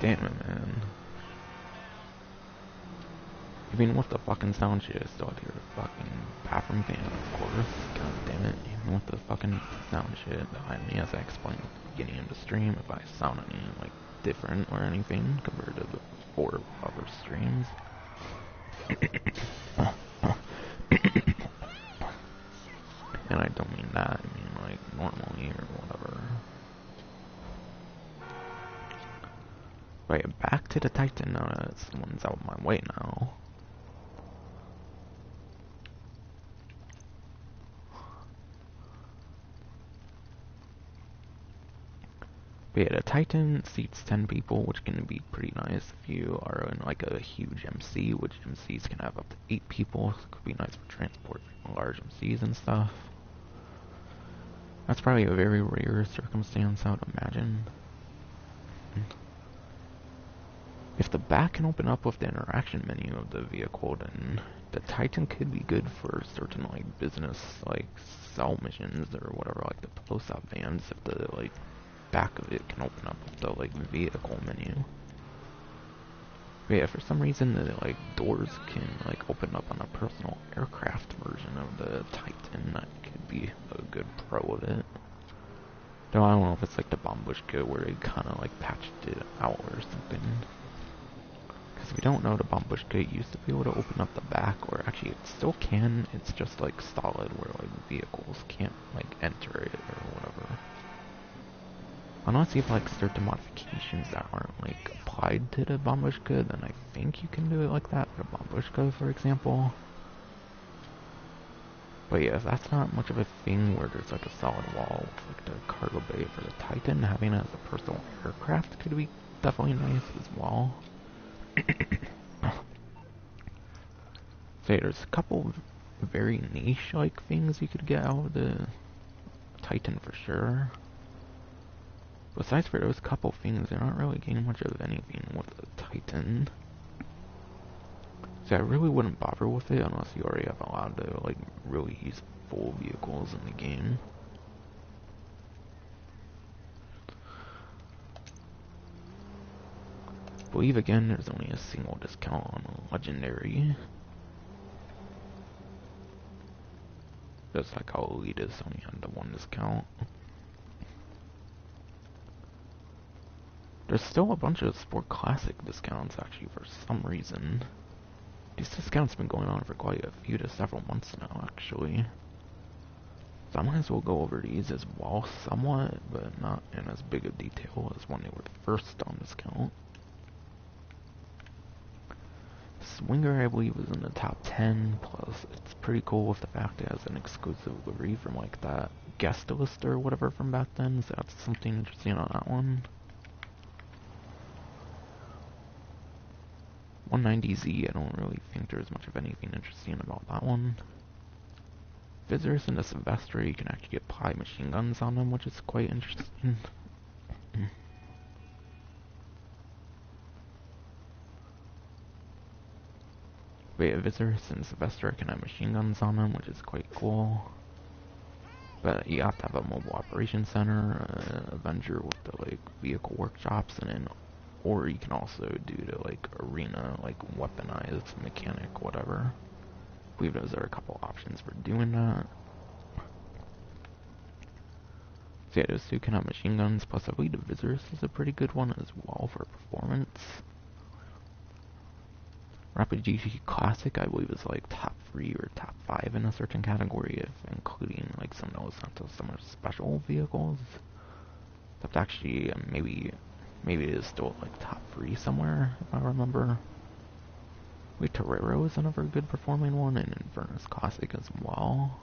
Damn it, man. Even with the fucking sound shit, I still have to hear the fucking bathroom fan, of course. God damn it. Even with the fucking sound shit behind me, as I explained at the beginning of the stream, if I sound any, like, different or anything compared to the 4 other streams. And I don't mean that, I mean, like, normally or whatever. But yeah, back to the Titan now that someone's out of my way now. But yeah, the Titan seats 10 people, which can be pretty nice if you are in like a huge MC, which MCs can have up to 8 people, so it could be nice for transport large MCs and stuff. That's probably a very rare circumstance, I would imagine. If the back can open up with the interaction menu of the vehicle, then the Titan could be good for certain like business, like sell missions or whatever, like the post-op vans, if the like back of it can open up with the like vehicle menu. But yeah, for some reason the like doors can like open up on a personal aircraft version of the Titan. That could be a good pro of it. Though I don't know if it's like the Bombushka where they kind of like patched it out or something. Because if you don't know, the Bombushka used to be able to open up the back, or actually it still can, it's just like solid where like vehicles can't like enter it or whatever. Unless you have like certain modifications that aren't like applied to the Bombushka, then I think you can do it like that for the Bombushka, for example. But yeah, that's not much of a thing where there's like a solid wall with like the cargo bay for the Titan. Having it as a personal aircraft could be definitely nice as well. So yeah, there's a couple of very niche like things you could get out of the Titan for sure. Besides for those couple things, they're not really getting much of anything with the Titan. So I really wouldn't bother with it unless you already have a lot of like really useful vehicles in the game. I believe again there's only a single discount on a legendary. Just like how Elite is only on the 1 discount. There's still a bunch of Sport Classic discounts actually for some reason. These discounts have been going on for quite a few to several months now actually. So I might as well go over these as well somewhat, but not in as big a detail as when they were first on discount. Swinger, I believe, was in the top 10, plus it's pretty cool with the fact it has an exclusive livery from like that guest list or whatever from back then, so that's something interesting on that one. 190Z, I don't really think there's much of anything interesting about that one. Visitors in the Sylvester, you can actually get pie machine guns on them, which is quite interesting. But yeah, visitors in Sylvester can have machine guns on them, which is quite cool. But you have to have a mobile operations center, Avenger with the like vehicle workshops, and then, or you can also do the like arena, like weaponized mechanic, whatever. I believe those are a couple options for doing that. So yeah, those two can have machine guns, plus I believe the Visitors is a pretty good one as well for performance. Rapid GT Classic, I believe, is like top 3 or top 5 in a certain category, if including like some of those Santos summer special vehicles. That's actually maybe it is still like top 3 somewhere, if I remember. Wait, Torero is another good performing one, and Infernus Classic as well.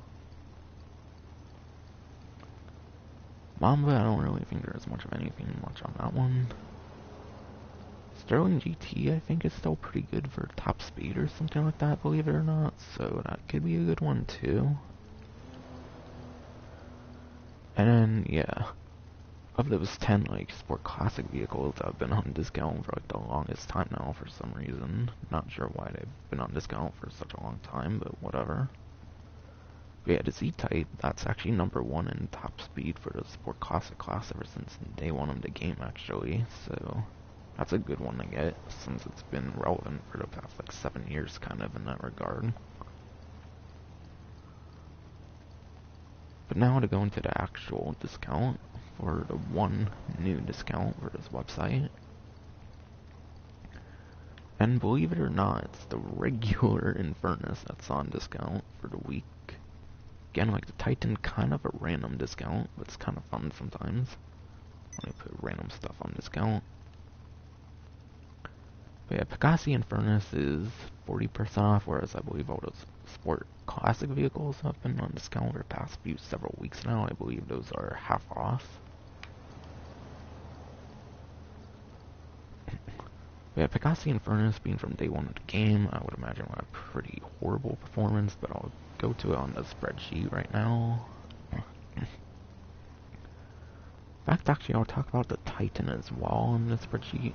Mamba, I don't really think there's much of anything much on that one. Sterling GT, I think, is still pretty good for top speed or something like that, believe it or not, so that could be a good one too. And then, yeah, of those 10, like, sport classic vehicles that have been on discount for, like, the longest time now for some reason. Not sure why they've been on discount for such a long time, but whatever. But yeah, the Z-Type, that's actually #1 in top speed for the sport classic class ever since day one of the game, actually, so that's a good one to get, since it's been relevant for the past, like, 7 years, kind of, in that regard. But now to go into the actual discount, for the one new discount for this website. And believe it or not, it's the regular Infernus that's on discount for the week. Again, like the Titan, kind of a random discount, but it's kind of fun sometimes. Let me put random stuff on discount. But yeah, Pegasi Infernus is 40% off, whereas I believe all those sport classic vehicles have been on discount for the past several weeks now. I believe those are half off. But yeah, Pegasi Infernus being from day one of the game, I would imagine will have a pretty horrible performance, but I'll go to it on the spreadsheet right now. In fact, actually, I'll talk about the Titan as well on the spreadsheet.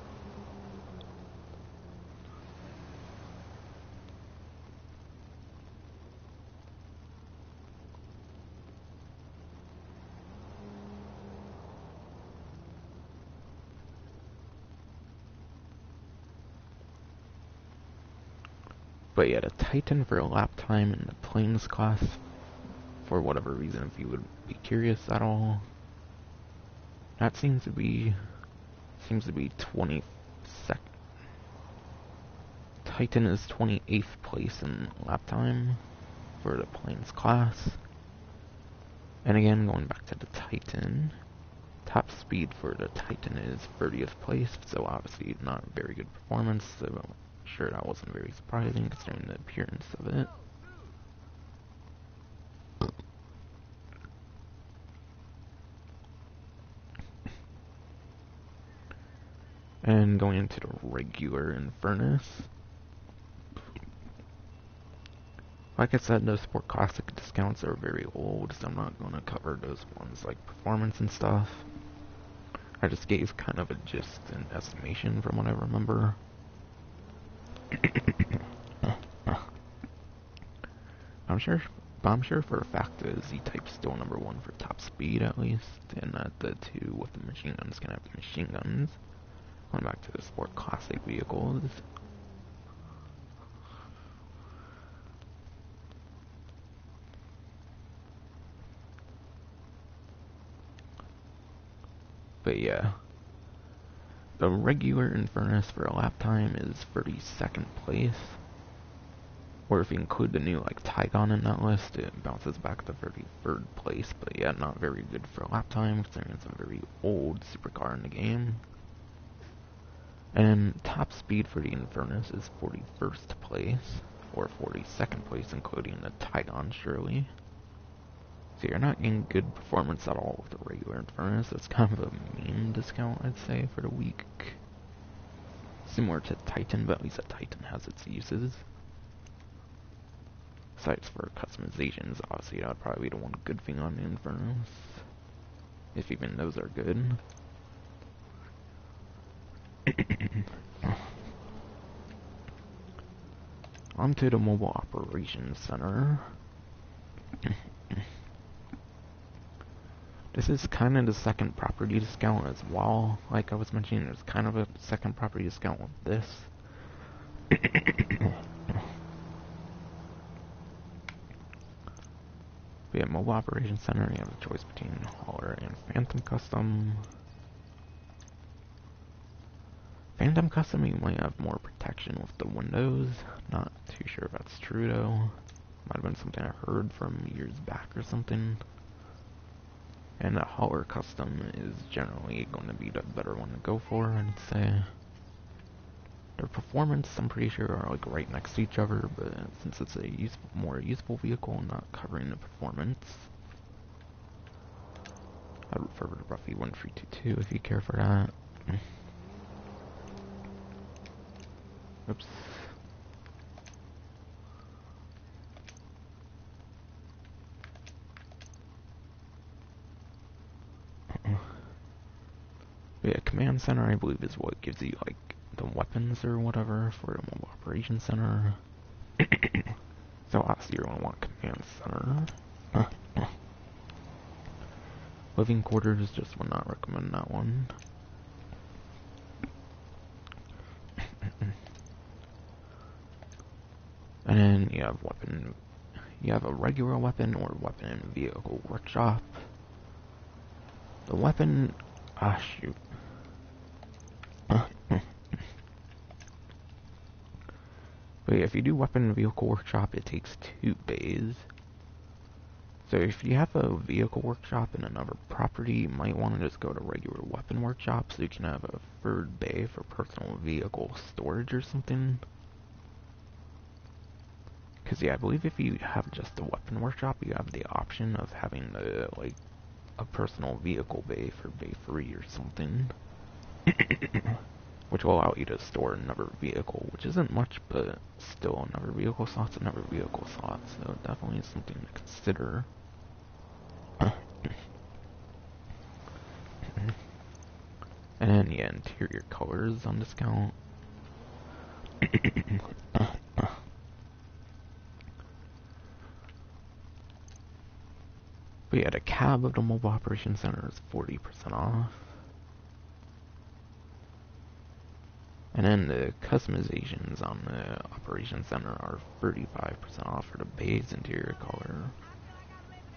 But yeah, the Titan for a lap time in the Plains class, for whatever reason, if you would be curious at all, that seems to be 22nd. Titan is 28th place in lap time for the Plains class. And again, going back to the Titan, top speed for the Titan is 30th place, so obviously not a very good performance, so I'm sure that wasn't very surprising considering the appearance of it. And going into the regular Infernus, like I said, those Sport Classic discounts are very old, so I'm not going to cover those ones like performance and stuff. I just gave kind of a gist and estimation from what I remember. I'm sure for a fact that Z-Type's still #1 for top speed at least, and that the two with the machine guns can have the machine guns. Going back to the Sport Classic vehicles. But yeah, the regular Infernus for a lap time is 32nd place. Or if you include the new like Tygon in that list, it bounces back to 33rd place. But yeah, not very good for lap time, considering it's a very old supercar in the game. And top speed for the Infernus is 41st place, or 42nd place, including the Tygon, surely. So you're not getting good performance at all with the regular Infernus. It's kind of a mean discount, I'd say, for the week. Similar to Titan, but at least a Titan has its uses. Besides for customizations, obviously that would probably be the one good thing on the Infernus. If even those are good. Onto the Mobile Operations Center. This is kind of the second property discount as well. Like I was mentioning, there's kind of a second property discount with this. We have Mobile Operations Center, you have a choice between Hauler and Phantom Custom. Phantom Custom, you might have more protection with the windows. Not too sure if that's true though. Might have been something I heard from years back or something. And the Hauler Custom is generally going to be the better one to go for, I'd say. Their performance, I'm pretty sure, are like right next to each other, but since it's a more useful vehicle, I'm not covering the performance. I'd refer to roughly 1322 if you care for that. Oops. But yeah, Command Center, I believe, is what gives you, like, the weapons or whatever for the Mobile Operations Center. So obviously you're going to want Command Center. Living Quarters, just would not recommend that one. And then you have weapon, you have a regular weapon or weapon and vehicle workshop. The weapon, shoot. But yeah, if you do weapon and vehicle workshop, it takes 2 days. So if you have a vehicle workshop in another property, you might want to just go to regular weapon workshop so you can have a 3rd bay for personal vehicle storage or something. Because yeah, I believe if you have just a weapon workshop, you have the option of having like a personal vehicle bay for bay 3 or something. Which will allow you to store another vehicle, which isn't much, but still another vehicle slot's another vehicle slot, so definitely something to consider. And then yeah, interior colors on discount. But yeah, the cab of the Mobile Operations Center is 40% off. And then the customizations on the Operations Center are 35% off for the base interior color.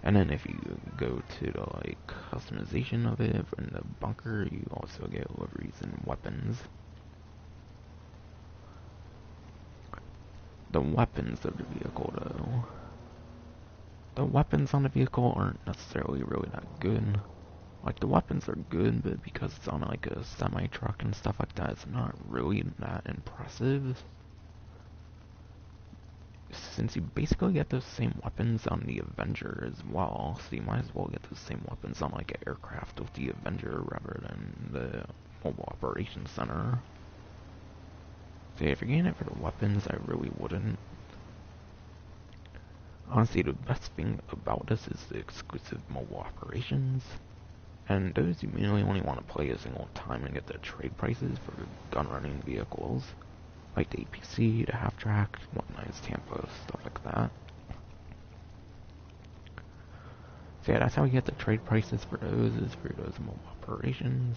And then if you go to the like customization of it in the bunker, you also get liveries and weapons. The weapons of the vehicle though. The weapons on the vehicle aren't necessarily really that good. Like, the weapons are good, but because it's on like a semi-truck and stuff like that, it's not really that impressive. Since you basically get those same weapons on the Avenger as well, so you might as well get those same weapons on like an aircraft with the Avenger rather than the Mobile Operations Center. So yeah, if you're getting it for the weapons, I really wouldn't. Honestly, the best thing about this is the exclusive mobile operations. And those you mainly only want to play a single time and get the trade prices for gun running vehicles. Like the APC, the half-track, whatnot, Tampa, stuff like that. So yeah, that's how you get the trade prices for those, is for those mobile operations.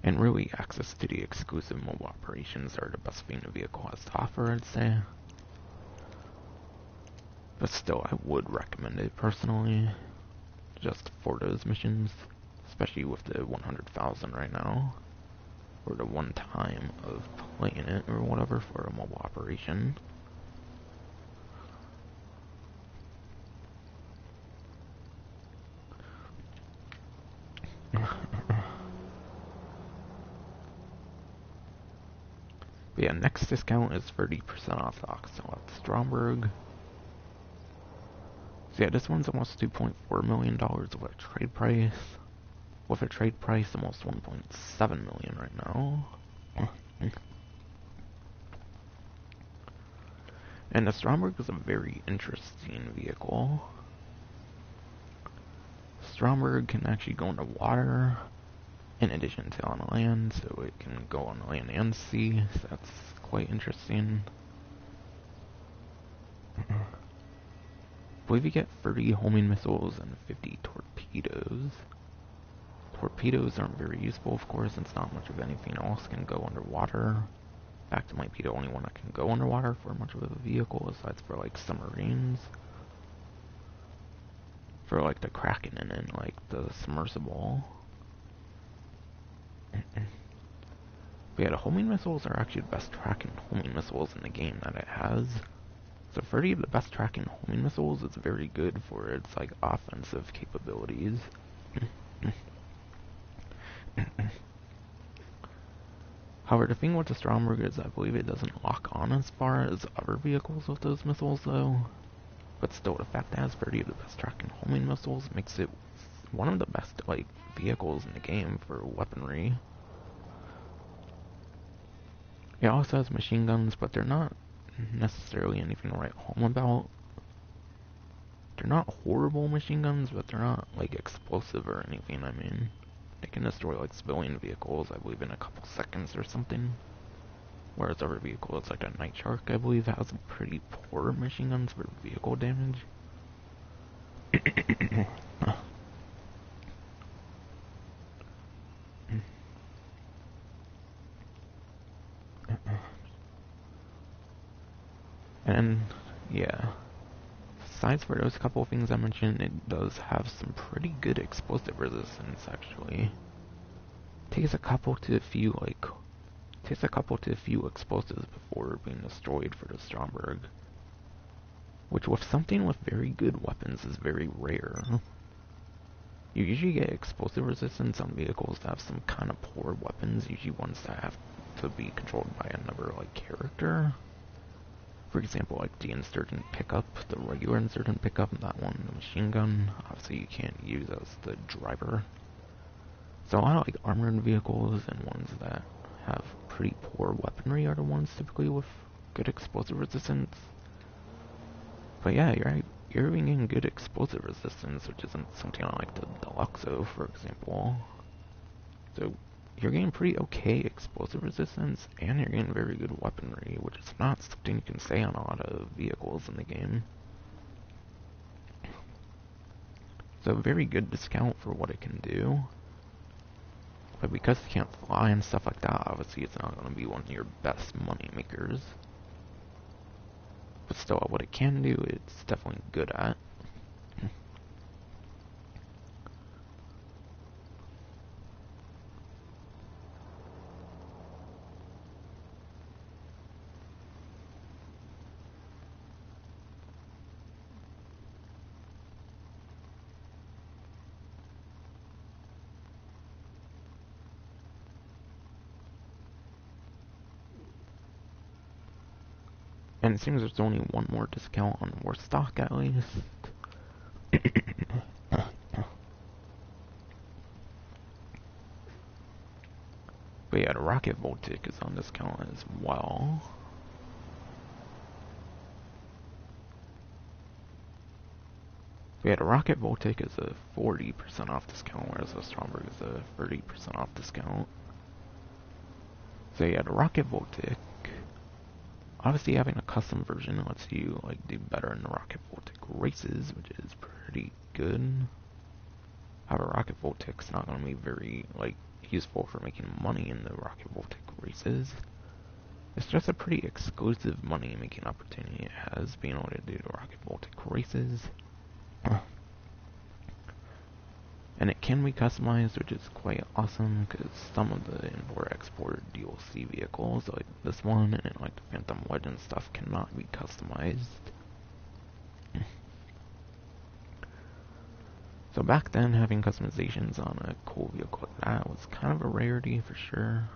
And really, access to the exclusive mobile operations are the best thing the vehicle has to offer, I'd say. But still, I would recommend it personally, just for those missions, especially with the 100,000 right now. or the one time of playing it or whatever for a mobile operation. But yeah, next discount is 30% off the Oxnard Stromberg. So yeah, this one's almost $2.4 million with a trade price. With a trade price almost 1.7 million right now. And the Stromberg is a very interesting vehicle. Stromberg can actually go into water in addition to on land, so it can go on land and sea, so that's quite interesting. I believe you get 30 homing missiles and 50 torpedoes. Torpedoes aren't very useful, of course, since not much of anything else can go underwater. In fact, it might be the only one that can go underwater for much of a vehicle, aside for like submarines. For like the Kraken and like the submersible. But yeah, the homing missiles are actually the best tracking homing missiles in the game that it has. So 30 of the best tracking homing missiles is very good for its like offensive capabilities. However, the thing with the Stromberg is I believe it doesn't lock on as far as other vehicles with those missiles though. But still, the fact that it has 30 of the best tracking homing missiles makes it one of the best like vehicles in the game for weaponry. It also has machine guns, but they're not necessarily anything to write home about. They're not horrible machine guns, but they're not like explosive or anything. I mean, they can destroy like civilian vehicles, I believe, in a couple seconds or something. Whereas other vehicles, like a Night Shark, I believe, has pretty poor machine guns for vehicle damage. And yeah, besides for those couple of things I mentioned, it does have some pretty good explosive resistance actually. Takes a couple to a few explosives before being destroyed for the Stromberg. Which with something with very good weapons is very rare. You usually get explosive resistance on vehicles that have some kind of poor weapons, usually ones that have to be controlled by another like character. For example, like the insurgent pickup, the regular insurgent pickup, that one, the machine gun, obviously you can't use as the driver. So a lot of like armored vehicles and ones that have pretty poor weaponry are the ones typically with good explosive resistance. But yeah, you're even getting good explosive resistance, which isn't something like the Deluxo, for example. So you're getting pretty okay explosive resistance, and you're getting very good weaponry, which is not something you can say on a lot of vehicles in the game. So a very good discount for what it can do. But because it can't fly and stuff like that, obviously it's not going to be one of your best money makers. But still, what it can do, it's definitely good at. And it seems there's only one more discount on war stock at least. But yeah, the Rocket Voltic is on discount as well. But yeah, the Rocket Voltic is a 40% off discount, whereas the Stromberg is a 30% off discount. So yeah, the Rocket Voltic, obviously having a custom version lets you like do better in the Rocket Voltic races, which is pretty good. However, Rocket Voltic's not going to be very like useful for making money in the Rocket Voltic races. It's just a pretty exclusive money making opportunity it has, being able to do the Rocket Voltic races. And it can be customized, which is quite awesome, because some of the import-export DLC vehicles, like this one and like the Phantom Legend stuff, cannot be customized. So back then, having customizations on a cool vehicle like that was kind of a rarity for sure.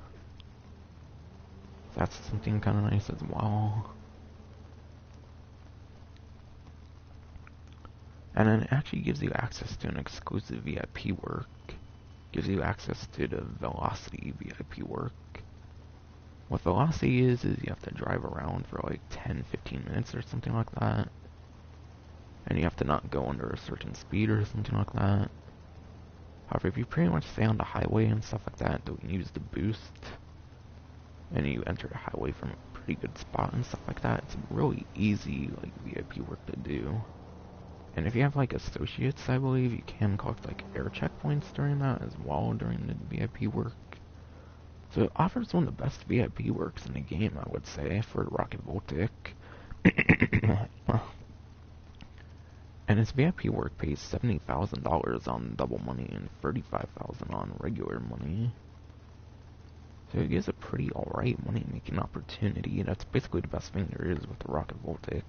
So that's something kind of nice as well. And then it actually gives you access to an exclusive VIP work. Gives you access to the Velocity VIP work. What Velocity is you have to drive around for like 10-15 minutes or something like that. And you have to not go under a certain speed or something like that. However, if you pretty much stay on the highway and stuff like that, don't use the boost, and you enter the highway from a pretty good spot and stuff like that, it's really easy like VIP work to do. And if you have like associates, I believe, you can collect like air checkpoints during that as well during the VIP work. So it offers one of the best VIP works in the game, I would say, for Rocket Voltic. And its VIP work pays $70,000 on double money and $35,000 on regular money. So it gives a pretty alright money making opportunity. That's basically the best thing there is with the Rocket Voltic.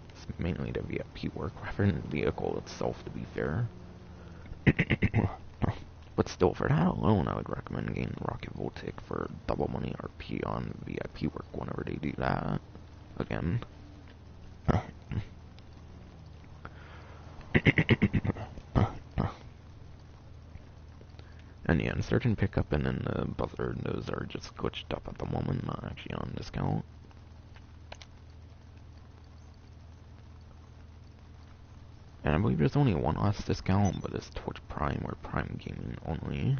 It's mainly the VIP work rather than the vehicle itself, to be fair. But still, for that alone, I would recommend getting Rocket Voltic for double money RP on VIP work whenever they do that. Again. And yeah, Search and Pickup and then the Buzzard, those are just glitched up at the moment, not actually on discount. And I believe there's only one last discount, but it's Twitch Prime or Prime Gaming only.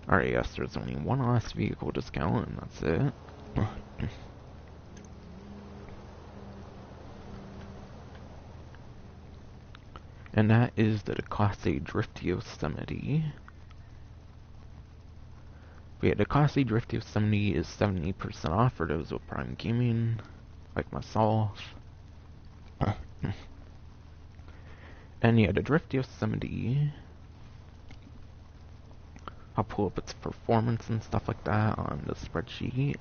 Alright, yes, there's only one last vehicle discount, and that's it. And that is the Class A Drift Yosemite. But yeah, the Class A Drift Yosemite is 70% off for those with Prime Gaming, like myself. And yeah, the Drift Yosemite, I'll pull up its performance and stuff like that on the spreadsheet.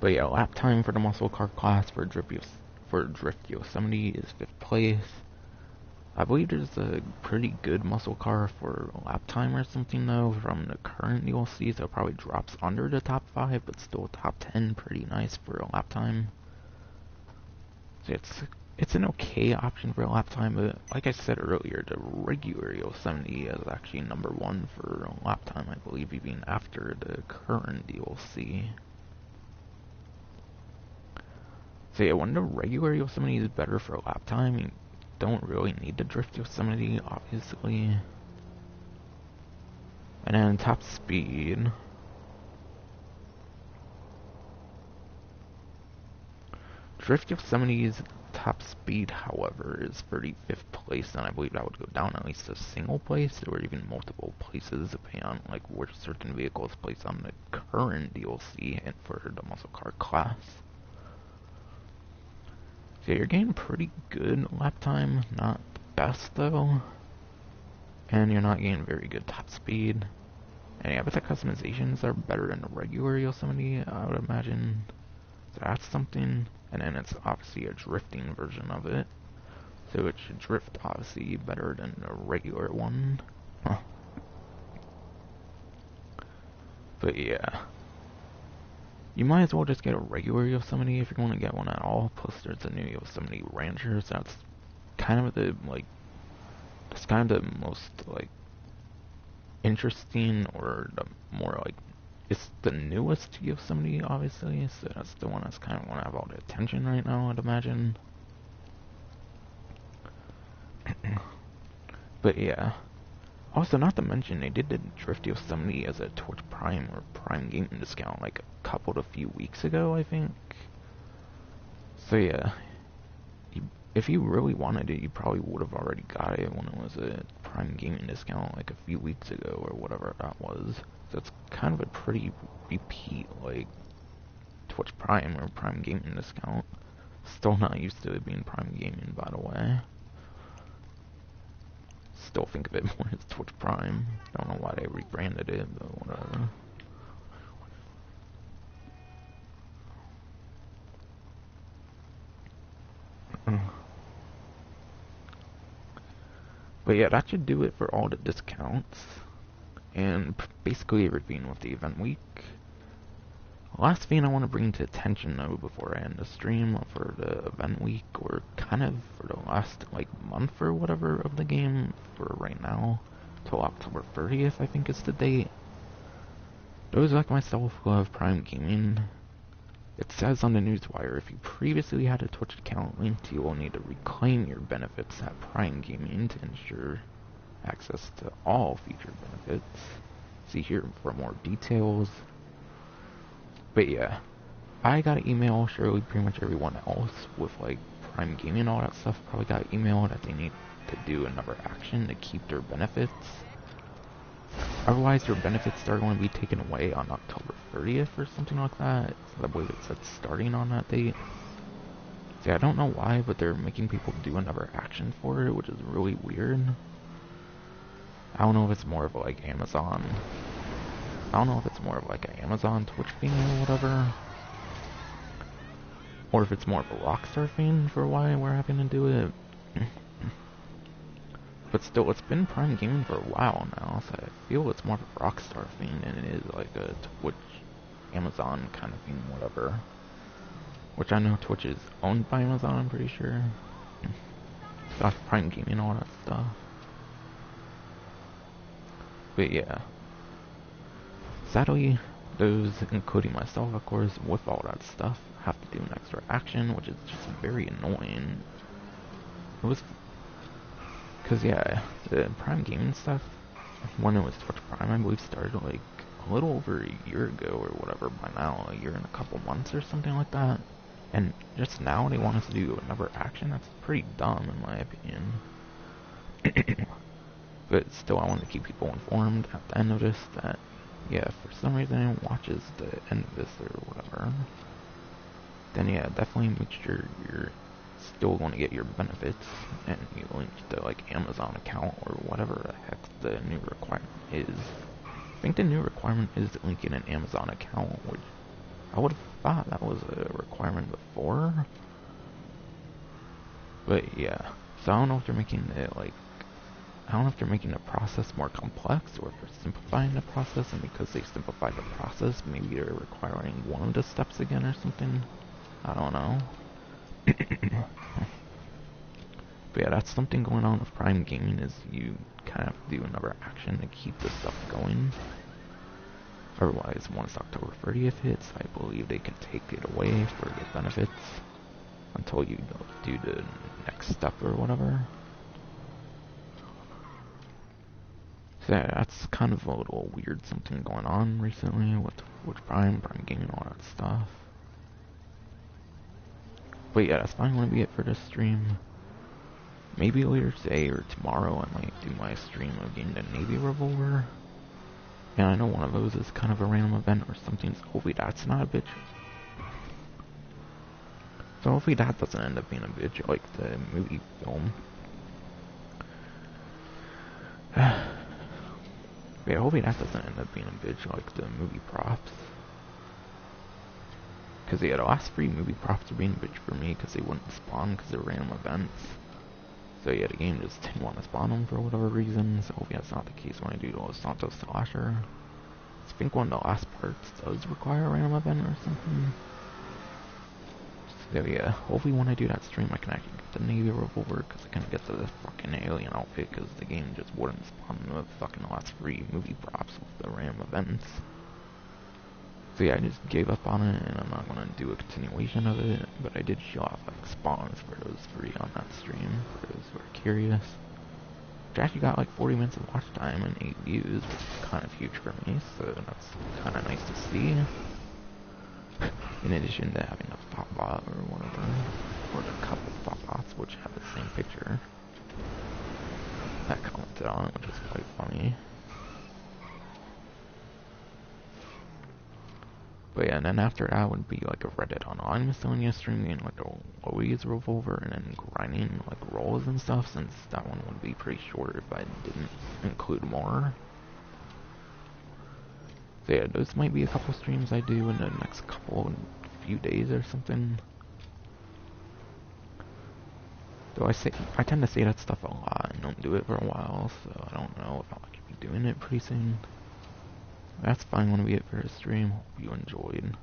But yeah, lap time for the muscle car class for Drift Yosemite is 5th place. I believe there's a pretty good muscle car for lap time or something though from the current DLC, so it probably drops under the top 5, but still top 10, pretty nice for a lap time. So it's an okay option for a lap time, but like I said earlier, the regular Yosemite is actually number 1 for lap time, I believe, even after the current DLC. So yeah, when the regular Yosemite is better for lap time, you don't really need the Drift Yosemite, obviously. And then top speed. Drift Yosemite's top speed, however, is 35th place, and I believe that would go down at least a single place, or even multiple places, depending on like where certain vehicles place on the current DLC and for the muscle car class. So you're getting pretty good lap time, not the best though. And you're not getting very good top speed. And yeah, but the customizations are better than the regular Yosemite, I would imagine. So that's something. And then it's obviously a drifting version of it. So it should drift obviously better than the regular one. But yeah. You might as well just get a regular Yosemite if you're going to get one at all. Plus there's a new Yosemite Rancher, so that's kind of the, like, that's kind of the most, like, interesting, or the more, like, it's the newest Yosemite, obviously, so that's the one that's kind of going to have all the attention right now, I'd imagine. But yeah. Also, not to mention, they did the Drift Yosemite as a Twitch Prime or Prime Gaming discount like a few weeks ago, I think. So yeah, if you really wanted it, you probably would have already got it when it was a Prime Gaming discount like a few weeks ago or whatever that was. So it's kind of a pretty repeat, like, Twitch Prime or Prime Gaming discount. Still not used to it being Prime Gaming, by the way. Still think of it more as Twitch Prime. Don't know why they rebranded it, but whatever. But yeah, that should do it for all the discounts. And basically everything with the event week. Last thing I want to bring to attention though before I end the stream for the event week, or kind of for the last like month or whatever of the game for right now, till October 30th I think is the date. Those like myself who have Prime Gaming, it says on the newswire if you previously had a Twitch account linked, you will need to reclaim your benefits at Prime Gaming to ensure access to all featured benefits. See here for more details. But yeah, I got an email, surely pretty much everyone else with like Prime Gaming and all that stuff probably got an email that they need to do another action to keep their benefits. Otherwise their benefits are going to be taken away on October 30th or something like that. I believe it said starting on that date. See, I don't know why, but they're making people do another action for it, which is really weird. I don't know if it's more of like Amazon. I don't know if it's more of like an Amazon Twitch thing or whatever. Or if it's more of a Rockstar thing for why we're having to do it. But still, it's been Prime Gaming for a while now, so I feel it's more of a Rockstar thing than it is like a Twitch, Amazon kind of thing, whatever. Which I know Twitch is owned by Amazon, I'm pretty sure. That's Prime Gaming, all that stuff. But yeah. Sadly, those, including myself, of course, with all that stuff, have to do an extra action, which is just very annoying. It was... Because, yeah, the Prime Gaming stuff, when it was Twitch Prime, I believe started, like, a little over a year ago or whatever by now, a year and a couple months or something like that. And just now they want us to do another action? That's pretty dumb, in my opinion. But still, I want to keep people informed at the end of this that, yeah, if for some reason anyone watches the end of this or whatever, then yeah, definitely make sure you're still going to get your benefits, and you link to like Amazon account or whatever the heck the new requirement is. I think the new requirement is linking an Amazon account, which I would have thought that was a requirement before. But yeah, so I don't know if they're making it like, I don't know if they're making the process more complex or if they're simplifying the process, and because they simplified the process, maybe they're requiring one of the steps again or something. I don't know. But yeah, that's something going on with Prime Gaming, is you kind of have to do another action to keep this stuff going. Otherwise, once October 30th hits, I believe they can take it away for the benefits until you do the next step or whatever. So yeah, that's kind of a little weird something going on recently with Prime Gaming, all that stuff. But yeah, that's finally going to be it for this stream. Maybe later today or tomorrow I might do my stream of getting the Navy Revolver. And I know one of those is kind of a random event or something, so hopefully that's not a bitch. So hopefully that doesn't end up being a bitch like the movie film. Yeah, hopefully that doesn't end up being a bitch like the movie props. Because yeah, the last 3 movie props are being a bitch for me because they wouldn't spawn because they're random events. So yeah, the game just didn't want to spawn them for whatever reason, so hopefully that's not the case when I do the Santos Slasher. I think one of the last parts does require a random event or something. So yeah, hopefully when I do that stream I can actually get the Navy Revolver, because I can get the fucking alien outfit, because the game just wouldn't spawn the fucking last 3 movie props with the random events. So yeah, I just gave up on it, and I'm not going to do a continuation of it, but I did show off like spawns for those 3 on that stream, for those who are curious. which actually got like 40 minutes of watch time and 8 views, which is kind of huge for me, so that's kind of nice to see. In addition to having a thought bot or whatever, or a couple thought bots which have the same picture that commented on it, which is quite funny. But yeah, and then after that would be like a Reddit on I'm Estonia streaming like a Louise revolver and then grinding like rolls and stuff, since that one would be pretty short if I didn't include more. So yeah, those might be a couple streams I do in the next few days or something. Though I tend to say that stuff a lot and don't do it for a while, so I don't know if I'll actually be doing it pretty soon. That's fine when we get for a stream. Hope you enjoyed.